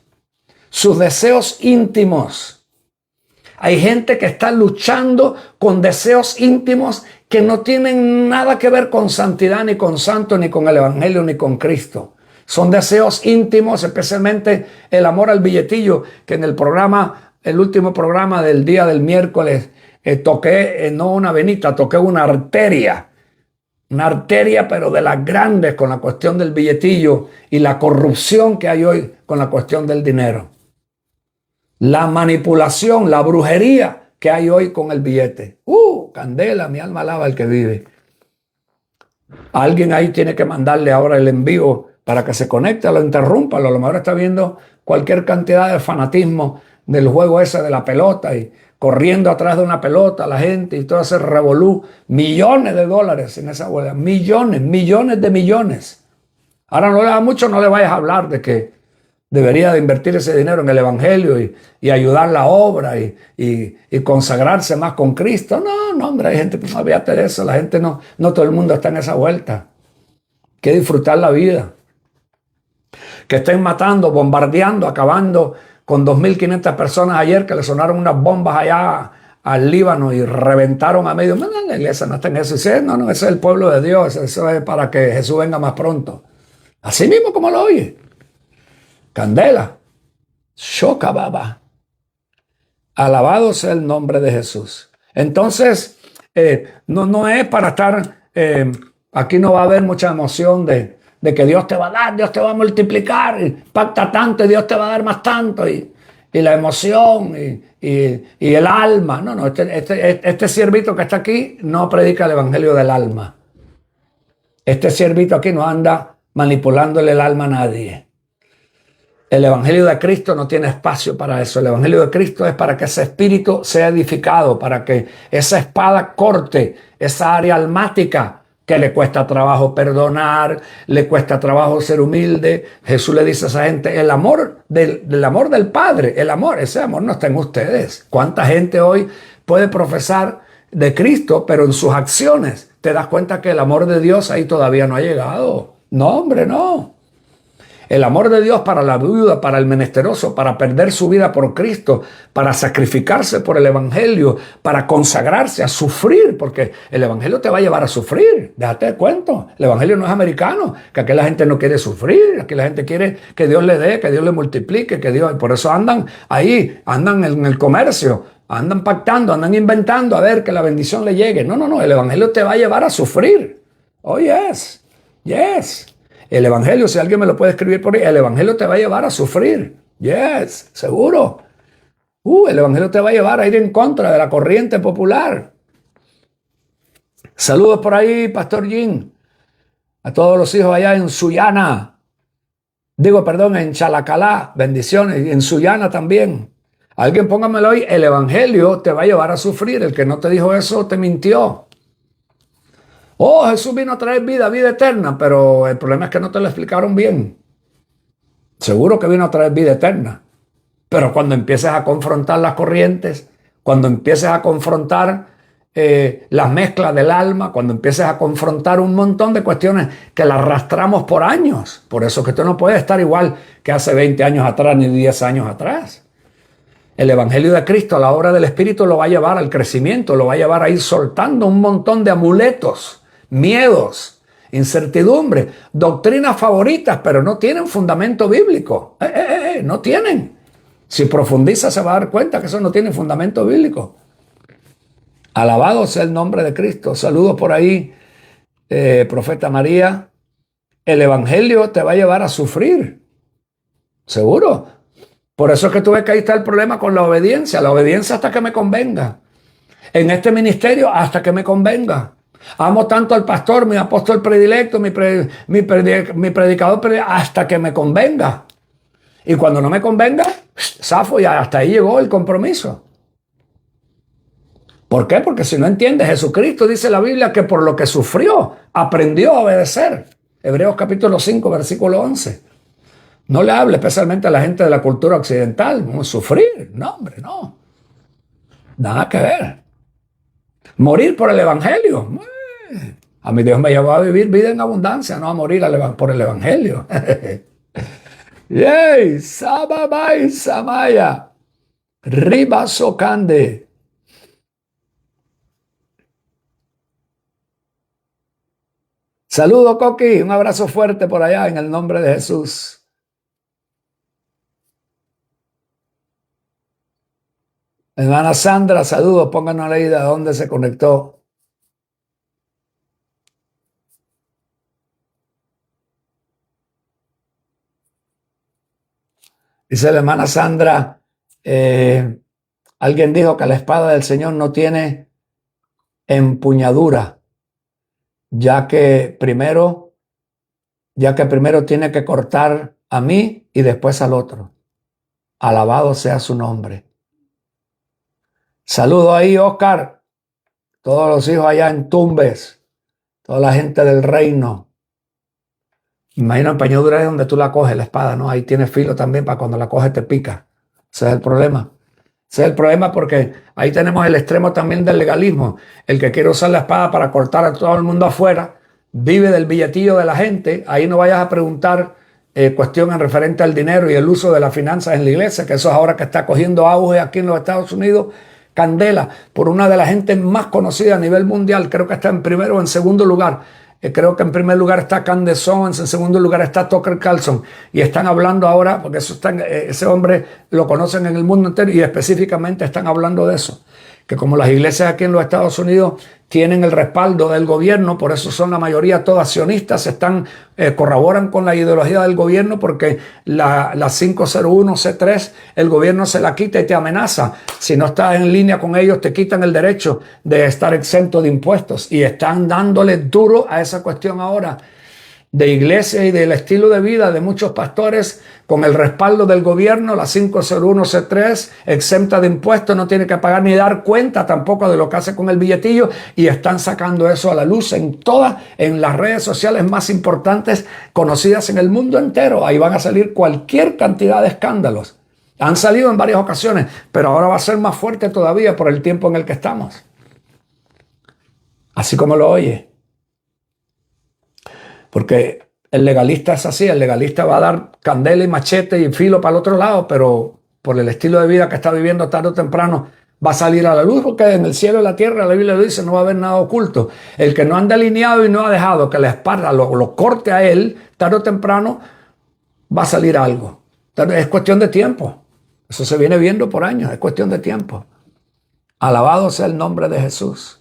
sus deseos íntimos. Hay gente que está luchando con deseos íntimos que no tienen nada que ver con santidad, ni con santo, ni con el evangelio, ni con Cristo. Son deseos íntimos, especialmente el amor al billetillo, que en el último programa del día del miércoles, toqué no una venita, toqué una arteria pero de las grandes, con la cuestión del billetillo y la corrupción que hay hoy con la cuestión del dinero. La manipulación, la brujería que hay hoy con el billete. Candela, mi alma alaba al que vive. Alguien ahí tiene que mandarle ahora el envío para que se conecte, lo interrumpa. A lo mejor está viendo cualquier cantidad de fanatismo del juego ese de la pelota y corriendo atrás de una pelota la gente y todo ese revolú. Millones de dólares en esa huelga. Millones de millones. Ahora no le da mucho, no le vayas a hablar de que debería de invertir ese dinero en el evangelio y ayudar la obra y consagrarse más con Cristo. No, hombre, hay gente que no olvídate de eso. La gente no todo el mundo está en esa vuelta. Hay que disfrutar la vida. Que estén matando, bombardeando, acabando con 2.500 personas ayer, que le sonaron unas bombas allá al Líbano y reventaron a medio. No, la iglesia no está en eso. Dice, no, ese es el pueblo de Dios. Eso es para que Jesús venga más pronto. Así mismo como lo oye. Candela. Shoka baba. Alabado sea el nombre de Jesús. Entonces, no es para estar... aquí no va a haber mucha emoción de que Dios te va a dar, Dios te va a multiplicar, y pacta tanto y Dios te va a dar más tanto, y la emoción y el alma. No, este siervito que está aquí no predica el evangelio del alma. Este siervito aquí no anda manipulándole el alma a nadie. El evangelio de Cristo no tiene espacio para eso. El evangelio de Cristo es para que ese espíritu sea edificado, para que esa espada corte esa área almática que le cuesta trabajo perdonar, le cuesta trabajo ser humilde. Jesús le dice a esa gente, el amor del Padre, ese amor no está en ustedes. ¿Cuánta gente hoy puede profesar de Cristo, pero en sus acciones te das cuenta que el amor de Dios ahí todavía no ha llegado? No, hombre, no. El amor de Dios para la viuda, para el menesteroso, para perder su vida por Cristo, para sacrificarse por el evangelio, para consagrarse, a sufrir, porque el evangelio te va a llevar a sufrir. Déjate de cuento. El evangelio no es americano, que aquí la gente no quiere sufrir, aquí la gente quiere que Dios le dé, que Dios le multiplique, que Dios, por eso andan ahí, andan en el comercio, andan pactando, andan inventando a ver que la bendición le llegue. No, el evangelio te va a llevar a sufrir. Oh, yes. El evangelio, si alguien me lo puede escribir por ahí, el evangelio te va a llevar a sufrir. Yes, seguro. El evangelio te va a llevar a ir en contra de la corriente popular. Saludos por ahí, Pastor Jim. A todos los hijos allá en Sullana. En Chalacalá. Bendiciones. Y en Sullana también. Alguien póngamelo ahí. El evangelio te va a llevar a sufrir. El que no te dijo eso te mintió. Jesús vino a traer vida eterna, pero el problema es que no te lo explicaron bien. Seguro que vino a traer vida eterna, pero cuando empieces a confrontar las corrientes, cuando empieces a confrontar las mezclas del alma, cuando empieces a confrontar un montón de cuestiones que las arrastramos por años, por eso que tú no puedes estar igual que hace 20 años atrás ni 10 años atrás. El evangelio de Cristo, la obra del Espíritu, lo va a llevar al crecimiento, lo va a llevar a ir soltando un montón de amuletos, miedos, incertidumbre, doctrinas favoritas, pero no tienen fundamento bíblico. No tienen. Si profundiza se va a dar cuenta que eso no tiene fundamento bíblico. Alabado sea el nombre de Cristo. Saludos por ahí, profeta María. El evangelio te va a llevar a sufrir. Seguro. Por eso es que tú ves que ahí está el problema con la obediencia hasta que me convenga. en este ministerio hasta que me convenga. Amo tanto al pastor, mi apóstol predilecto, mi predicador predilecto, hasta que me convenga. Y cuando no me convenga, zafo y hasta ahí llegó el compromiso. ¿Por qué? Porque si no entiendes, Jesucristo dice la Biblia que por lo que sufrió, aprendió a obedecer. Hebreos capítulo 5, versículo 11. No le hable especialmente a la gente de la cultura occidental. Sufrir, no, hombre, no. Nada que ver. Morir por el evangelio. A mí Dios me llevó a vivir vida en abundancia, no a morir por el evangelio. ¡Yey! ¡Sabamay, Samaya! ¡Ribasocande! Saludo, Coqui. Un abrazo fuerte por allá en el nombre de Jesús. Hermana Sandra, saludos. Pónganos ahí de dónde se conectó. Dice la hermana Sandra, alguien dijo que la espada del Señor no tiene empuñadura, ya que primero tiene que cortar a mí y después al otro. Alabado sea su nombre. Saludo ahí, Oscar, todos los hijos allá en Tumbes, toda la gente del reino. Imagino empuñadura es donde tú la coges, la espada, ¿no? Ahí tiene filo también para cuando la coges te pica. Ese es el problema. Ese es el problema porque ahí tenemos el extremo también del legalismo. El que quiere usar la espada para cortar a todo el mundo afuera, vive del billetillo de la gente. Ahí no vayas a preguntar cuestión en referente al dinero y el uso de las finanzas en la iglesia, que eso es ahora que está cogiendo auge aquí en los Estados Unidos. Candela, por una de las gentes más conocidas a nivel mundial, creo que está en primero o en segundo lugar. Creo que en primer lugar está Candace Owens, en segundo lugar está Tucker Carlson, y están hablando ahora, porque ese hombre lo conocen en el mundo entero y específicamente están hablando de eso, que como las iglesias aquí en los Estados Unidos tienen el respaldo del gobierno, por eso son la mayoría todas sionistas, corroboran con la ideología del gobierno, porque la 501C3 el gobierno se la quita y te amenaza. Si no estás en línea con ellos, te quitan el derecho de estar exento de impuestos, y están dándole duro a esa cuestión ahora de iglesia y del estilo de vida de muchos pastores con el respaldo del gobierno. La 501C3 exenta de impuestos, no tiene que pagar ni dar cuenta tampoco de lo que hace con el billetillo, y están sacando eso a la luz en las redes sociales más importantes conocidas en el mundo entero. Ahí van a salir cualquier cantidad de escándalos. Han salido en varias ocasiones, pero ahora va a ser más fuerte todavía por el tiempo en el que estamos. Así como lo oye. Porque el legalista es así, el legalista va a dar candela y machete y filo para el otro lado, pero por el estilo de vida que está viviendo, tarde o temprano va a salir a la luz, porque en el cielo y la tierra, la Biblia dice, no va a haber nada oculto. El que no anda alineado y no ha dejado que la espada lo corte a él, tarde o temprano va a salir algo. Es cuestión de tiempo. Eso se viene viendo por años, es cuestión de tiempo. Alabado sea el nombre de Jesús.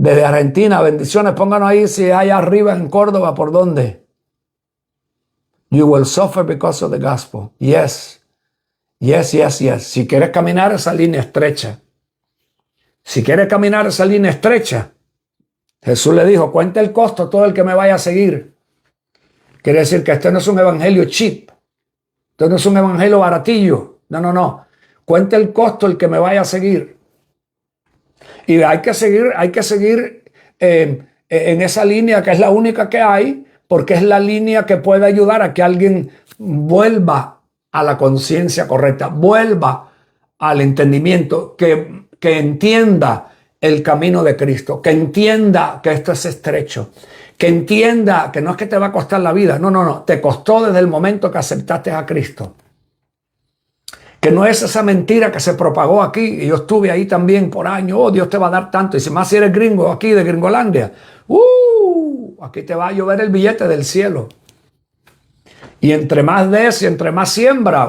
Desde Argentina, bendiciones, pónganos ahí si hay arriba en Córdoba, ¿por dónde? You will suffer because of the gospel. Yes. Yes, yes, yes. Si quieres caminar esa línea estrecha. Si quieres caminar esa línea estrecha, Jesús le dijo, cuenta el costo todo el que me vaya a seguir. Quiere decir que este no es un evangelio cheap. Esto no es un evangelio baratillo. No, no, no. Cuenta el costo el que me vaya a seguir. Y hay que seguir en esa línea que es la única que hay, porque es la línea que puede ayudar a que alguien vuelva a la conciencia correcta, vuelva al entendimiento, que entienda el camino de Cristo, que entienda que esto es estrecho, que entienda que no es que te va a costar la vida, no, no, no, te costó desde el momento que aceptaste a Cristo. Que no es esa mentira que se propagó aquí, y yo estuve ahí también por años, oh, Dios te va a dar tanto, y si más si eres gringo aquí de Gringolandia, aquí te va a llover el billete del cielo. Y entre más des y entre más siembra,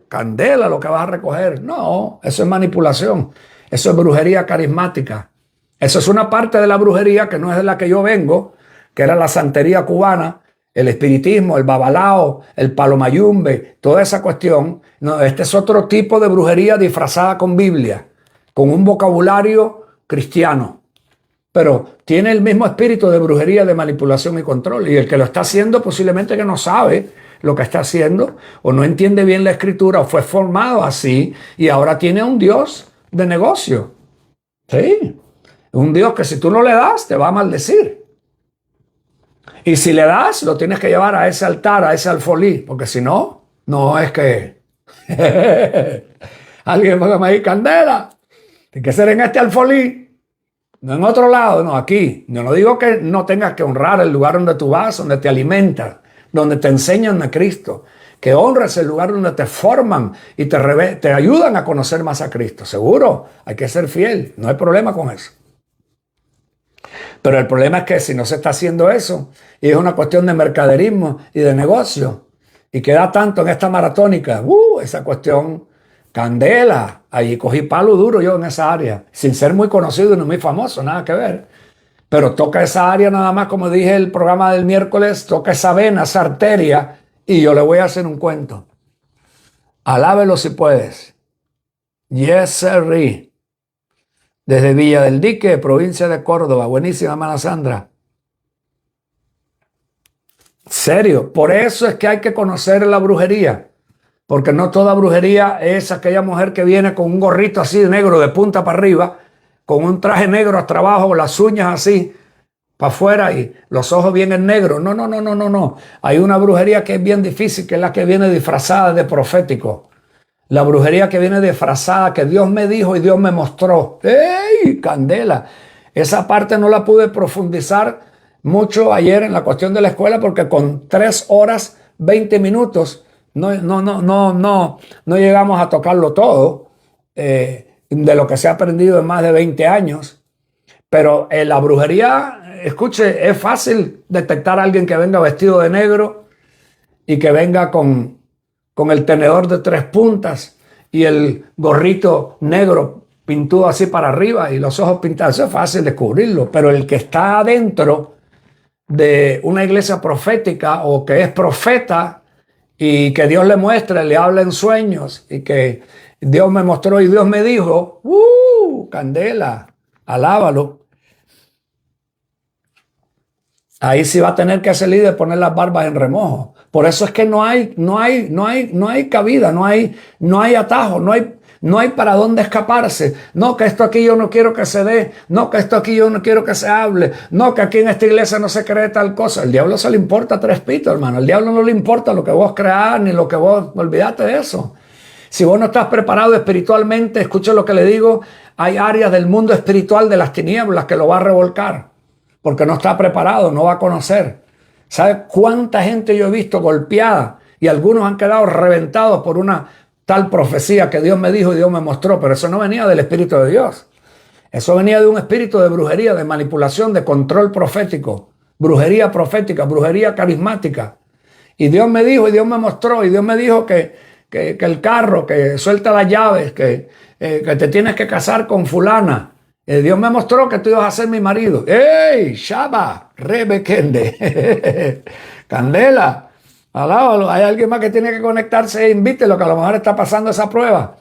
candela lo que vas a recoger. No, eso es manipulación, eso es brujería carismática. Eso es una parte de la brujería que no es de la que yo vengo, que era la santería cubana, el espiritismo, el babalao, el palomayumbe, toda esa cuestión. No, este es otro tipo de brujería disfrazada con Biblia, con un vocabulario cristiano. Pero tiene el mismo espíritu de brujería, de manipulación y control. Y el que lo está haciendo posiblemente que no sabe lo que está haciendo, o no entiende bien la escritura, o fue formado así, y ahora tiene un Dios de negocio. Sí, un Dios que si tú no le das, te va a maldecir. Y si le das, lo tienes que llevar a ese altar, a ese alfolí, porque si no, no es que... Alguien va a decir, Candela, tiene que ser en este alfolí, no en otro lado, no, aquí. Yo no digo que no tengas que honrar el lugar donde tú vas, donde te alimentas, donde te enseñan a Cristo, que honres el lugar donde te forman y te ayudan a conocer más a Cristo. Seguro, hay que ser fiel, no hay problema con eso. Pero el problema es que si no se está haciendo eso, y es una cuestión de mercaderismo y de negocio, y queda tanto en esta maratónica, esa cuestión, candela, ahí cogí palo duro yo en esa área, sin ser muy conocido y no muy famoso, nada que ver. Pero toca esa área nada más, como dije el programa del miércoles, toca esa vena, esa arteria, y yo le voy a hacer un cuento. Alábelo si puedes. Yes, sir. Desde Villa del Dique, provincia de Córdoba. Buenísima, hermana Sandra. Serio, por eso es que hay que conocer la brujería. Porque no toda brujería es aquella mujer que viene con un gorrito así de negro de punta para arriba, con un traje negro hasta abajo, las uñas así para afuera y los ojos bien en negro. No, no, no, no, no, no. Hay una brujería que es bien difícil, que es la que viene disfrazada de profético. La brujería que viene disfrazada, que Dios me dijo y Dios me mostró. ¡Ey, candela! Esa parte no la pude profundizar mucho ayer en la cuestión de la escuela porque con 3 horas, 20 minutos, no llegamos a tocarlo todo de lo que se ha aprendido en más de 20 años. Pero en la brujería, escuche, es fácil detectar a alguien que venga vestido de negro y que venga con el tenedor de 3 puntas y el gorrito negro pintudo así para arriba y los ojos pintados. Eso es fácil descubrirlo. Pero el que está adentro de una iglesia profética o que es profeta y que Dios le muestra, le habla en sueños y que Dios me mostró y Dios me dijo, candela, alábalo. Ahí sí va a tener que salir de poner las barbas en remojo. Por eso es que no hay cabida, no hay atajo, no hay para dónde escaparse. No, que esto aquí yo no quiero que se dé. No, que esto aquí yo no quiero que se hable. No, que aquí en esta iglesia no se cree tal cosa. El diablo se le importa 3 pitos, hermano. El diablo no le importa lo que vos creás ni lo que vos... Olvídate de eso. Si vos no estás preparado espiritualmente, escuche lo que le digo, hay áreas del mundo espiritual de las tinieblas que lo va a revolcar. Porque no está preparado, no va a conocer. ¿Sabe cuánta gente yo he visto golpeada? Y algunos han quedado reventados por una tal profecía que Dios me dijo y Dios me mostró. Pero eso no venía del Espíritu de Dios. Eso venía de un espíritu de brujería, de manipulación, de control profético. Brujería profética, brujería carismática. Y Dios me dijo y Dios me mostró. Y Dios me dijo que el carro, que suelta las llaves, que te tienes que casar con fulana. Dios me mostró que tú ibas a ser mi marido. ¡Ey! Shaba, Rebekende. Candela, alábalo. Hay alguien más que tiene que conectarse e invítelo, que a lo mejor está pasando esa prueba.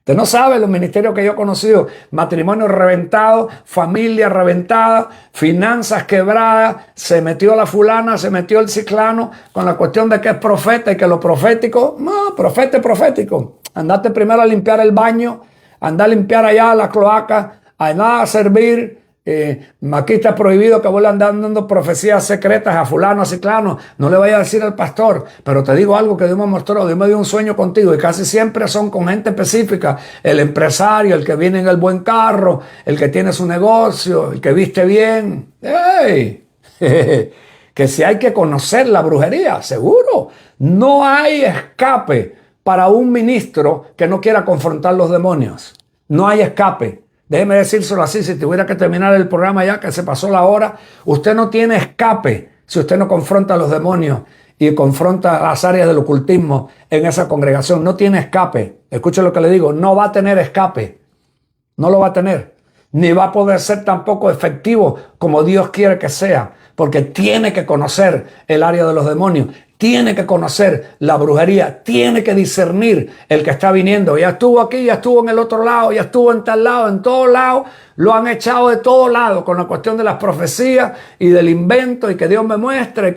Usted no sabe los ministerios que yo he conocido. Matrimonio reventado, familia reventada, finanzas quebradas. Se metió la fulana, se metió el ciclano con la cuestión de que es profeta y que lo profético, no, profético. Andate primero a limpiar el baño, anda a limpiar allá la cloaca, a nada a servir. Aquí está prohibido que vos le andes dando profecías secretas a fulano, a ciclano. No le vayas a decir al pastor, pero te digo algo que Dios me mostró. Dios me dio un sueño contigo y casi siempre son con gente específica. El empresario, el que viene en el buen carro, el que tiene su negocio, el que viste bien. ¡Ey! Que si hay que conocer la brujería, seguro. No hay escape para un ministro que no quiera confrontar los demonios. No hay escape. Déjeme decírselo así, si tuviera que terminar el programa ya que se pasó la hora, usted no tiene escape si usted no confronta a los demonios y confronta las áreas del ocultismo en esa congregación. No tiene escape. Escuche lo que le digo, no va a tener escape. No lo va a tener. Ni va a poder ser tampoco efectivo como Dios quiere que sea. porque tiene que conocer el área de los demonios, tiene que conocer la brujería, tiene que discernir el que está viniendo. Ya estuvo aquí, ya estuvo en el otro lado, ya estuvo en tal lado, en todos lados. Lo han echado de todos lados con la cuestión de las profecías y del invento y que Dios me muestre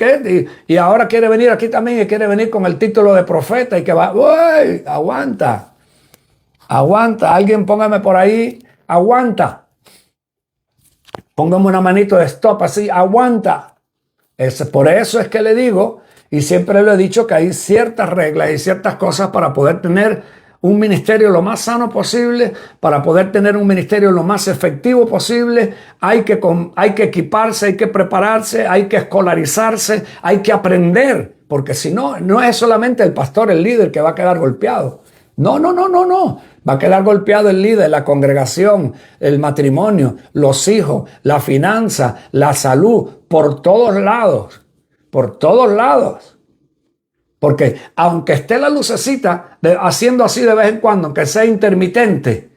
y ahora quiere venir aquí también y quiere venir con el título de profeta y que va, ¡uy! Aguanta, aguanta, alguien póngame por ahí, aguanta. Póngame una manito de stop así, aguanta. Por eso es que le digo, y siempre le he dicho, que hay ciertas reglas y ciertas cosas para poder tener un ministerio lo más sano posible, para poder tener un ministerio lo más efectivo posible. Hay que equiparse, hay que prepararse, hay que escolarizarse, hay que aprender, porque si no, no es solamente el pastor, el líder que va a quedar golpeado. No. Va a quedar golpeado el líder, la congregación, el matrimonio, los hijos, la finanza, la salud, por todos lados. Por todos lados. Porque aunque esté la lucecita haciendo así de vez en cuando, aunque sea intermitente,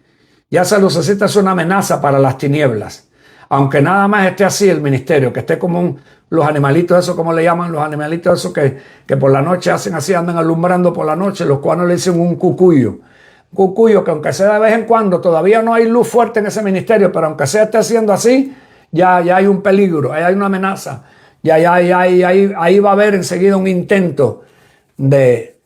ya esa lucecita es una amenaza para las tinieblas. Aunque nada más esté así el ministerio, que esté como los animalitos esos, como le llaman, los animalitos esos que por la noche hacen así, andan alumbrando por la noche, los cuales le dicen un cucuyo. Un cucuyo que aunque sea de vez en cuando, todavía no hay luz fuerte en ese ministerio, pero aunque sea esté haciendo así, ya hay un peligro, ahí hay una amenaza. Ahí va a haber enseguida un intento de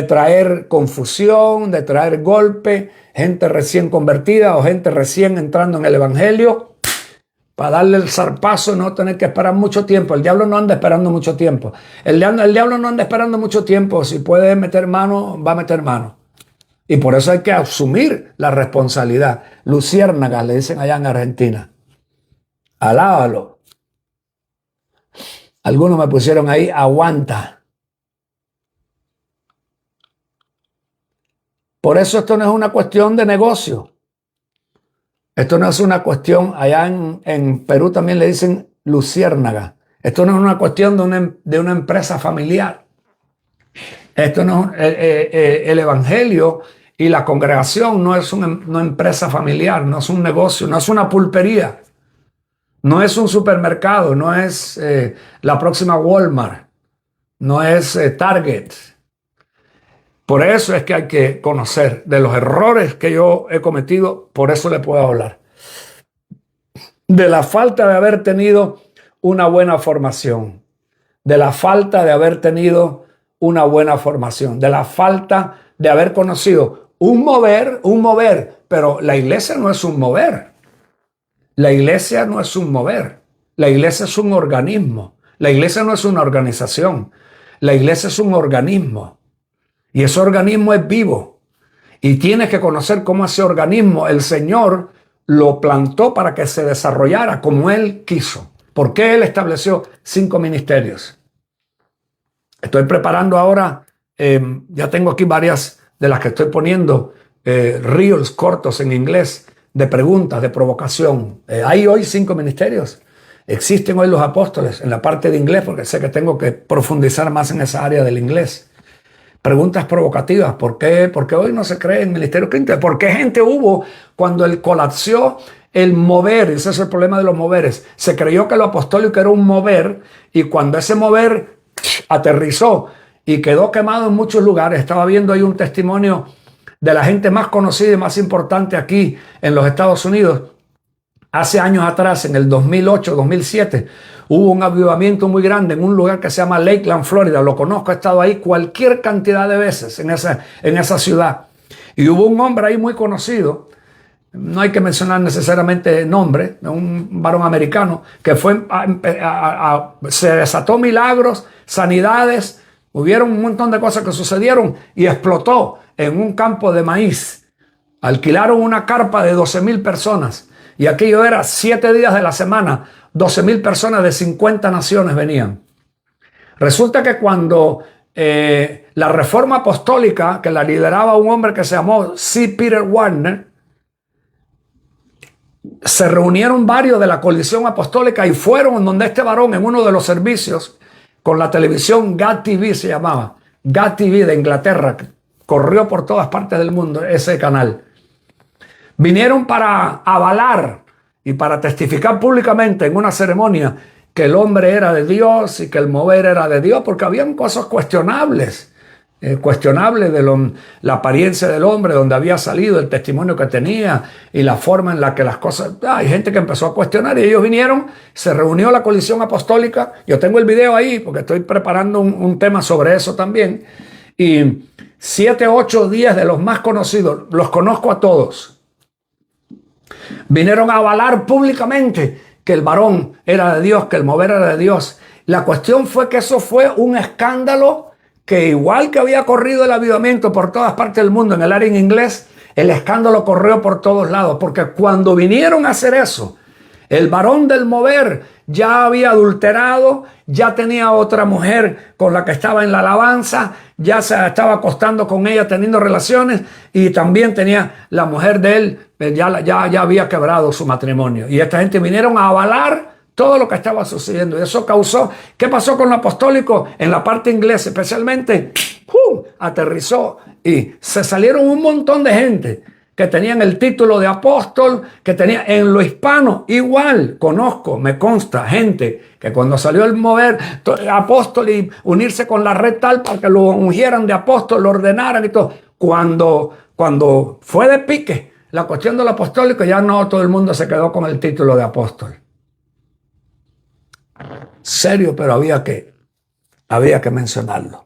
traer confusión, de traer golpe, gente recién convertida o gente recién entrando en el evangelio, para darle el zarpazo y no tener que esperar mucho tiempo. El diablo no anda esperando mucho tiempo. El diablo no anda esperando mucho tiempo. Si puede meter mano, va a meter mano. Y por eso hay que asumir la responsabilidad. Luciérnagas, le dicen allá en Argentina. Alábalo. Algunos me pusieron ahí, aguanta. Por eso esto no es una cuestión de negocio. Esto no es una cuestión, allá en Perú también le dicen luciérnaga. Esto no es una cuestión de una empresa familiar. Esto no el evangelio y la congregación no es una empresa familiar, no es un negocio, no es una pulpería, no es un supermercado, no es la próxima Walmart, no es Target. Por eso es que hay que conocer de los errores que yo he cometido, por eso le puedo hablar. De la falta de haber tenido una buena formación, de la falta de haber tenido una buena formación, de la falta de haber conocido un mover, pero la iglesia no es un mover. La iglesia no es un mover. La iglesia es un organismo. La iglesia no es una organización. La iglesia es un organismo. Y ese organismo es vivo. Y tienes que conocer cómo ese organismo, el Señor lo plantó para que se desarrollara como Él quiso. ¿Por qué Él estableció 5 ministerios? Estoy preparando ahora, ya tengo aquí varias de las que estoy poniendo, reels cortos en inglés, de preguntas, de provocación. Hay hoy 5 ministerios. Existen hoy los apóstoles en la parte de inglés, porque sé que tengo que profundizar más en esa área del inglés. Preguntas provocativas. ¿Por qué hoy no se cree en ministerio clínico? ¿Por qué gente hubo cuando él colapsó el mover? Ese es el problema de los moveres. Se creyó que lo apostólico era un mover, y cuando ese mover aterrizó y quedó quemado en muchos lugares. Estaba viendo ahí un testimonio de la gente más conocida y más importante aquí en los Estados Unidos. Hace años atrás, en el 2008, 2007, hubo un avivamiento muy grande en un lugar que se llama Lakeland, Florida. Lo conozco, he estado ahí cualquier cantidad de veces en esa ciudad. Y hubo un hombre ahí muy conocido, no hay que mencionar necesariamente nombre, un varón americano, que se desató milagros, sanidades, hubieron un montón de cosas que sucedieron y explotó en un campo de maíz. Alquilaron una carpa de 12,000 personas. Y aquello era 7 días de la semana, 12,000 personas de 50 naciones venían. Resulta que cuando la reforma apostólica, que la lideraba un hombre que se llamó C. Peter Warner, se reunieron varios de la coalición apostólica y fueron en donde este varón, en uno de los servicios, con la televisión GAD TV se llamaba, GAD TV de Inglaterra, corrió por todas partes del mundo ese canal. Vinieron para avalar y para testificar públicamente en una ceremonia que el hombre era de Dios y que el mover era de Dios, porque habían cosas cuestionables. Cuestionable de la apariencia del hombre, donde había salido, el testimonio que tenía y la forma en la que las cosas... hay gente que empezó a cuestionar y ellos vinieron, se reunió la colisión apostólica. Yo tengo el video ahí porque estoy preparando un tema sobre eso también. Y 7, 8, 10 de los más conocidos, los conozco a todos, vinieron a avalar públicamente que el varón era de Dios, que el mover era de Dios. La cuestión fue que eso fue un escándalo que, igual que había corrido el avivamiento por todas partes del mundo en el área en inglés, el escándalo corrió por todos lados, porque cuando vinieron a hacer eso, el varón del mover ya había adulterado, ya tenía otra mujer con la que estaba en la alabanza, ya se estaba acostando con ella, teniendo relaciones, y también tenía la mujer de él, ya había quebrado su matrimonio. Y esta gente vinieron a avalar todo lo que estaba sucediendo. Y eso causó... ¿Qué pasó con lo apostólico? En la parte inglesa especialmente, ¡pum!, aterrizó y se salieron un montón de gente que tenían el título de apóstol, que tenía en lo hispano. Igual conozco, me consta, gente que cuando salió el mover apóstol y unirse con la red tal para que lo ungieran de apóstol, lo ordenaran y todo, cuando fue de pique la cuestión del apostólico, ya no todo el mundo se quedó con el título de apóstol. Serio, pero había que mencionarlo.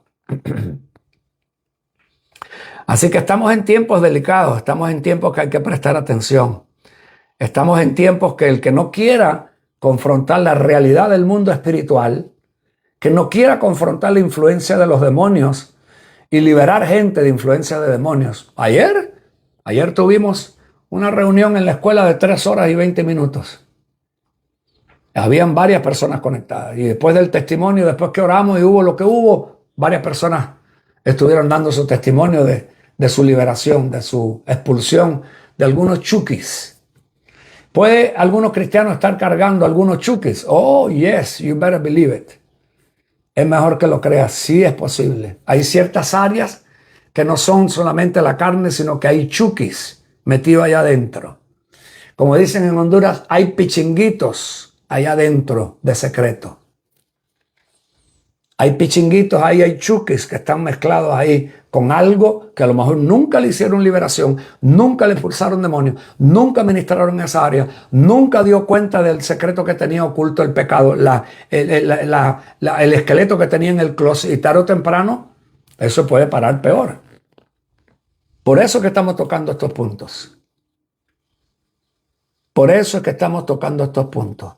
Así que estamos en tiempos delicados, estamos en tiempos que hay que prestar atención. Estamos en tiempos que el que no quiera confrontar la realidad del mundo espiritual, que no quiera confrontar la influencia de los demonios y liberar gente de influencia de demonios. Ayer tuvimos una reunión en la escuela de 3 horas y 20 minutos. Habían varias personas conectadas. Y después del testimonio, después que oramos y hubo lo que hubo, varias personas estuvieron dando su testimonio de su liberación, de su expulsión de algunos chukis. ¿Puede algunos cristianos estar cargando algunos chukis? Oh, yes, you better believe it. Es mejor que lo creas, sí es posible. Hay ciertas áreas que no son solamente la carne, sino que hay chukis metidos allá adentro. Como dicen en Honduras, hay pichinguitos allá adentro de secreto. Hay pichinguitos ahí, hay chukis que están mezclados ahí con algo que a lo mejor nunca le hicieron liberación, nunca le expulsaron demonios, nunca ministraron en esa área, nunca dio cuenta del secreto que tenía oculto el pecado, el esqueleto que tenía en el closet, y tarde o temprano eso puede parar peor. Por eso es que estamos tocando estos puntos. Por eso es que estamos tocando estos puntos.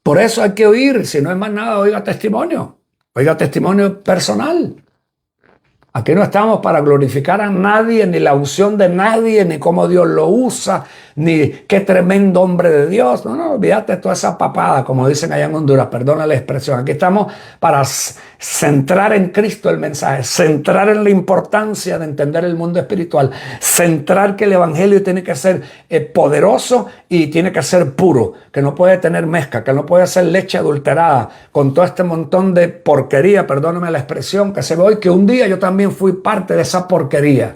Por eso hay que oír, si no es más nada, oiga testimonio personal. Aquí no estamos para glorificar a nadie, ni la unción de nadie, ni cómo Dios lo usa, ni qué tremendo hombre de Dios. No, olvídate toda esa papada, como dicen allá en Honduras, perdona la expresión. Aquí estamos para centrar en Cristo el mensaje, centrar en la importancia de entender el mundo espiritual, centrar que el evangelio tiene que ser poderoso y tiene que ser puro, que no puede tener mezcla, que no puede ser leche adulterada con todo este montón de porquería, perdóname la expresión, que se ve hoy, que un día yo también fui parte de esa porquería.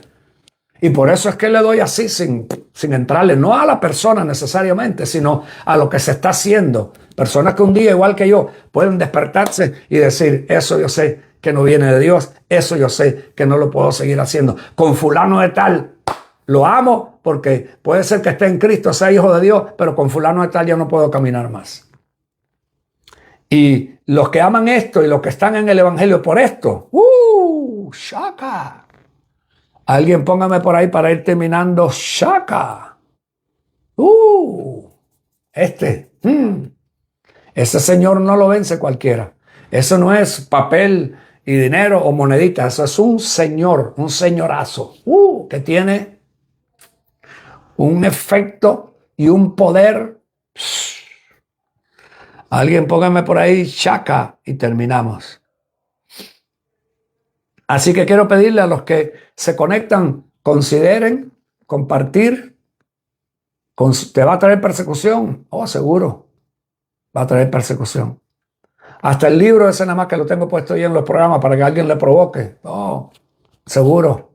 Y por eso es que le doy así sin entrarle, no a la persona necesariamente, sino a lo que se está haciendo. Personas que un día, igual que yo, pueden despertarse y decir, eso yo sé que no viene de Dios, eso yo sé que no lo puedo seguir haciendo. Con fulano de tal, lo amo porque puede ser que esté en Cristo, sea hijo de Dios, pero con fulano de tal ya no puedo caminar más. Y los que aman esto y los que están en el evangelio por esto, shaka. Alguien póngame por ahí para ir terminando. Shaka. Ese señor no lo vence cualquiera. Eso no es papel y dinero o monedita. Eso es un señor, un señorazo, que tiene un efecto y un poder. Alguien póngame por ahí Shaka y terminamos. Así que quiero pedirle a los que se conectan, consideren compartir. ¿Te va a traer persecución? Oh, seguro. Va a traer persecución. Hasta el libro ese nada más que lo tengo puesto ahí en los programas para que alguien le provoque. Oh, seguro.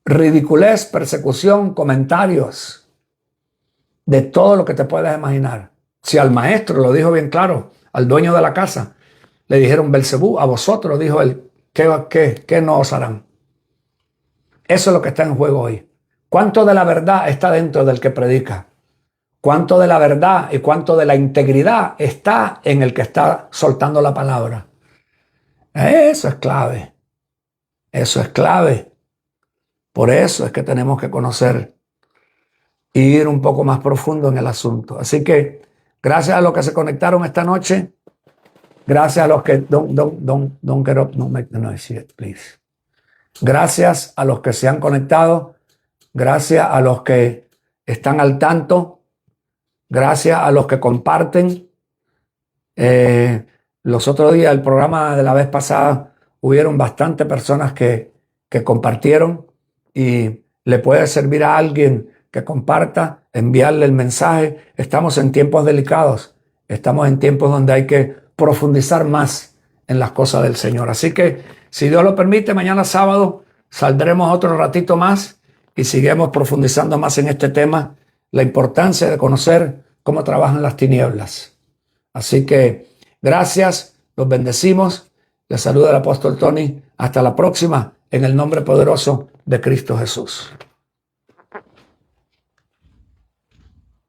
Ridiculez, persecución, comentarios. De todo lo que te puedas imaginar. Si al maestro, lo dijo bien claro, al dueño de la casa, le dijeron Belcebú, a vosotros, dijo él, ¿qué no os harán? Eso es lo que está en juego hoy. ¿Cuánto de la verdad está dentro del que predica? ¿Cuánto de la verdad y cuánto de la integridad está en el que está soltando la palabra? Eso es clave. Eso es clave. Por eso es que tenemos que conocer e ir un poco más profundo en el asunto. Así que gracias a los que se conectaron esta noche. Gracias a los que don't get up, don't make the noise yet, please. Gracias a los que se han conectado. Gracias a los que están al tanto. Gracias a los que comparten. Los otros días, el programa de la vez pasada, hubieron bastantes personas que compartieron y le puede servir a alguien que comparta, enviarle el mensaje. Estamos en tiempos delicados. Estamos en tiempos donde hay que profundizar más en las cosas del Señor. Así que, si Dios lo permite, mañana sábado saldremos otro ratito más y seguimos profundizando más en este tema, la importancia de conocer cómo trabajan las tinieblas. Así que, gracias, los bendecimos. Les saluda el apóstol Tony. Hasta la próxima, en el nombre poderoso de Cristo Jesús.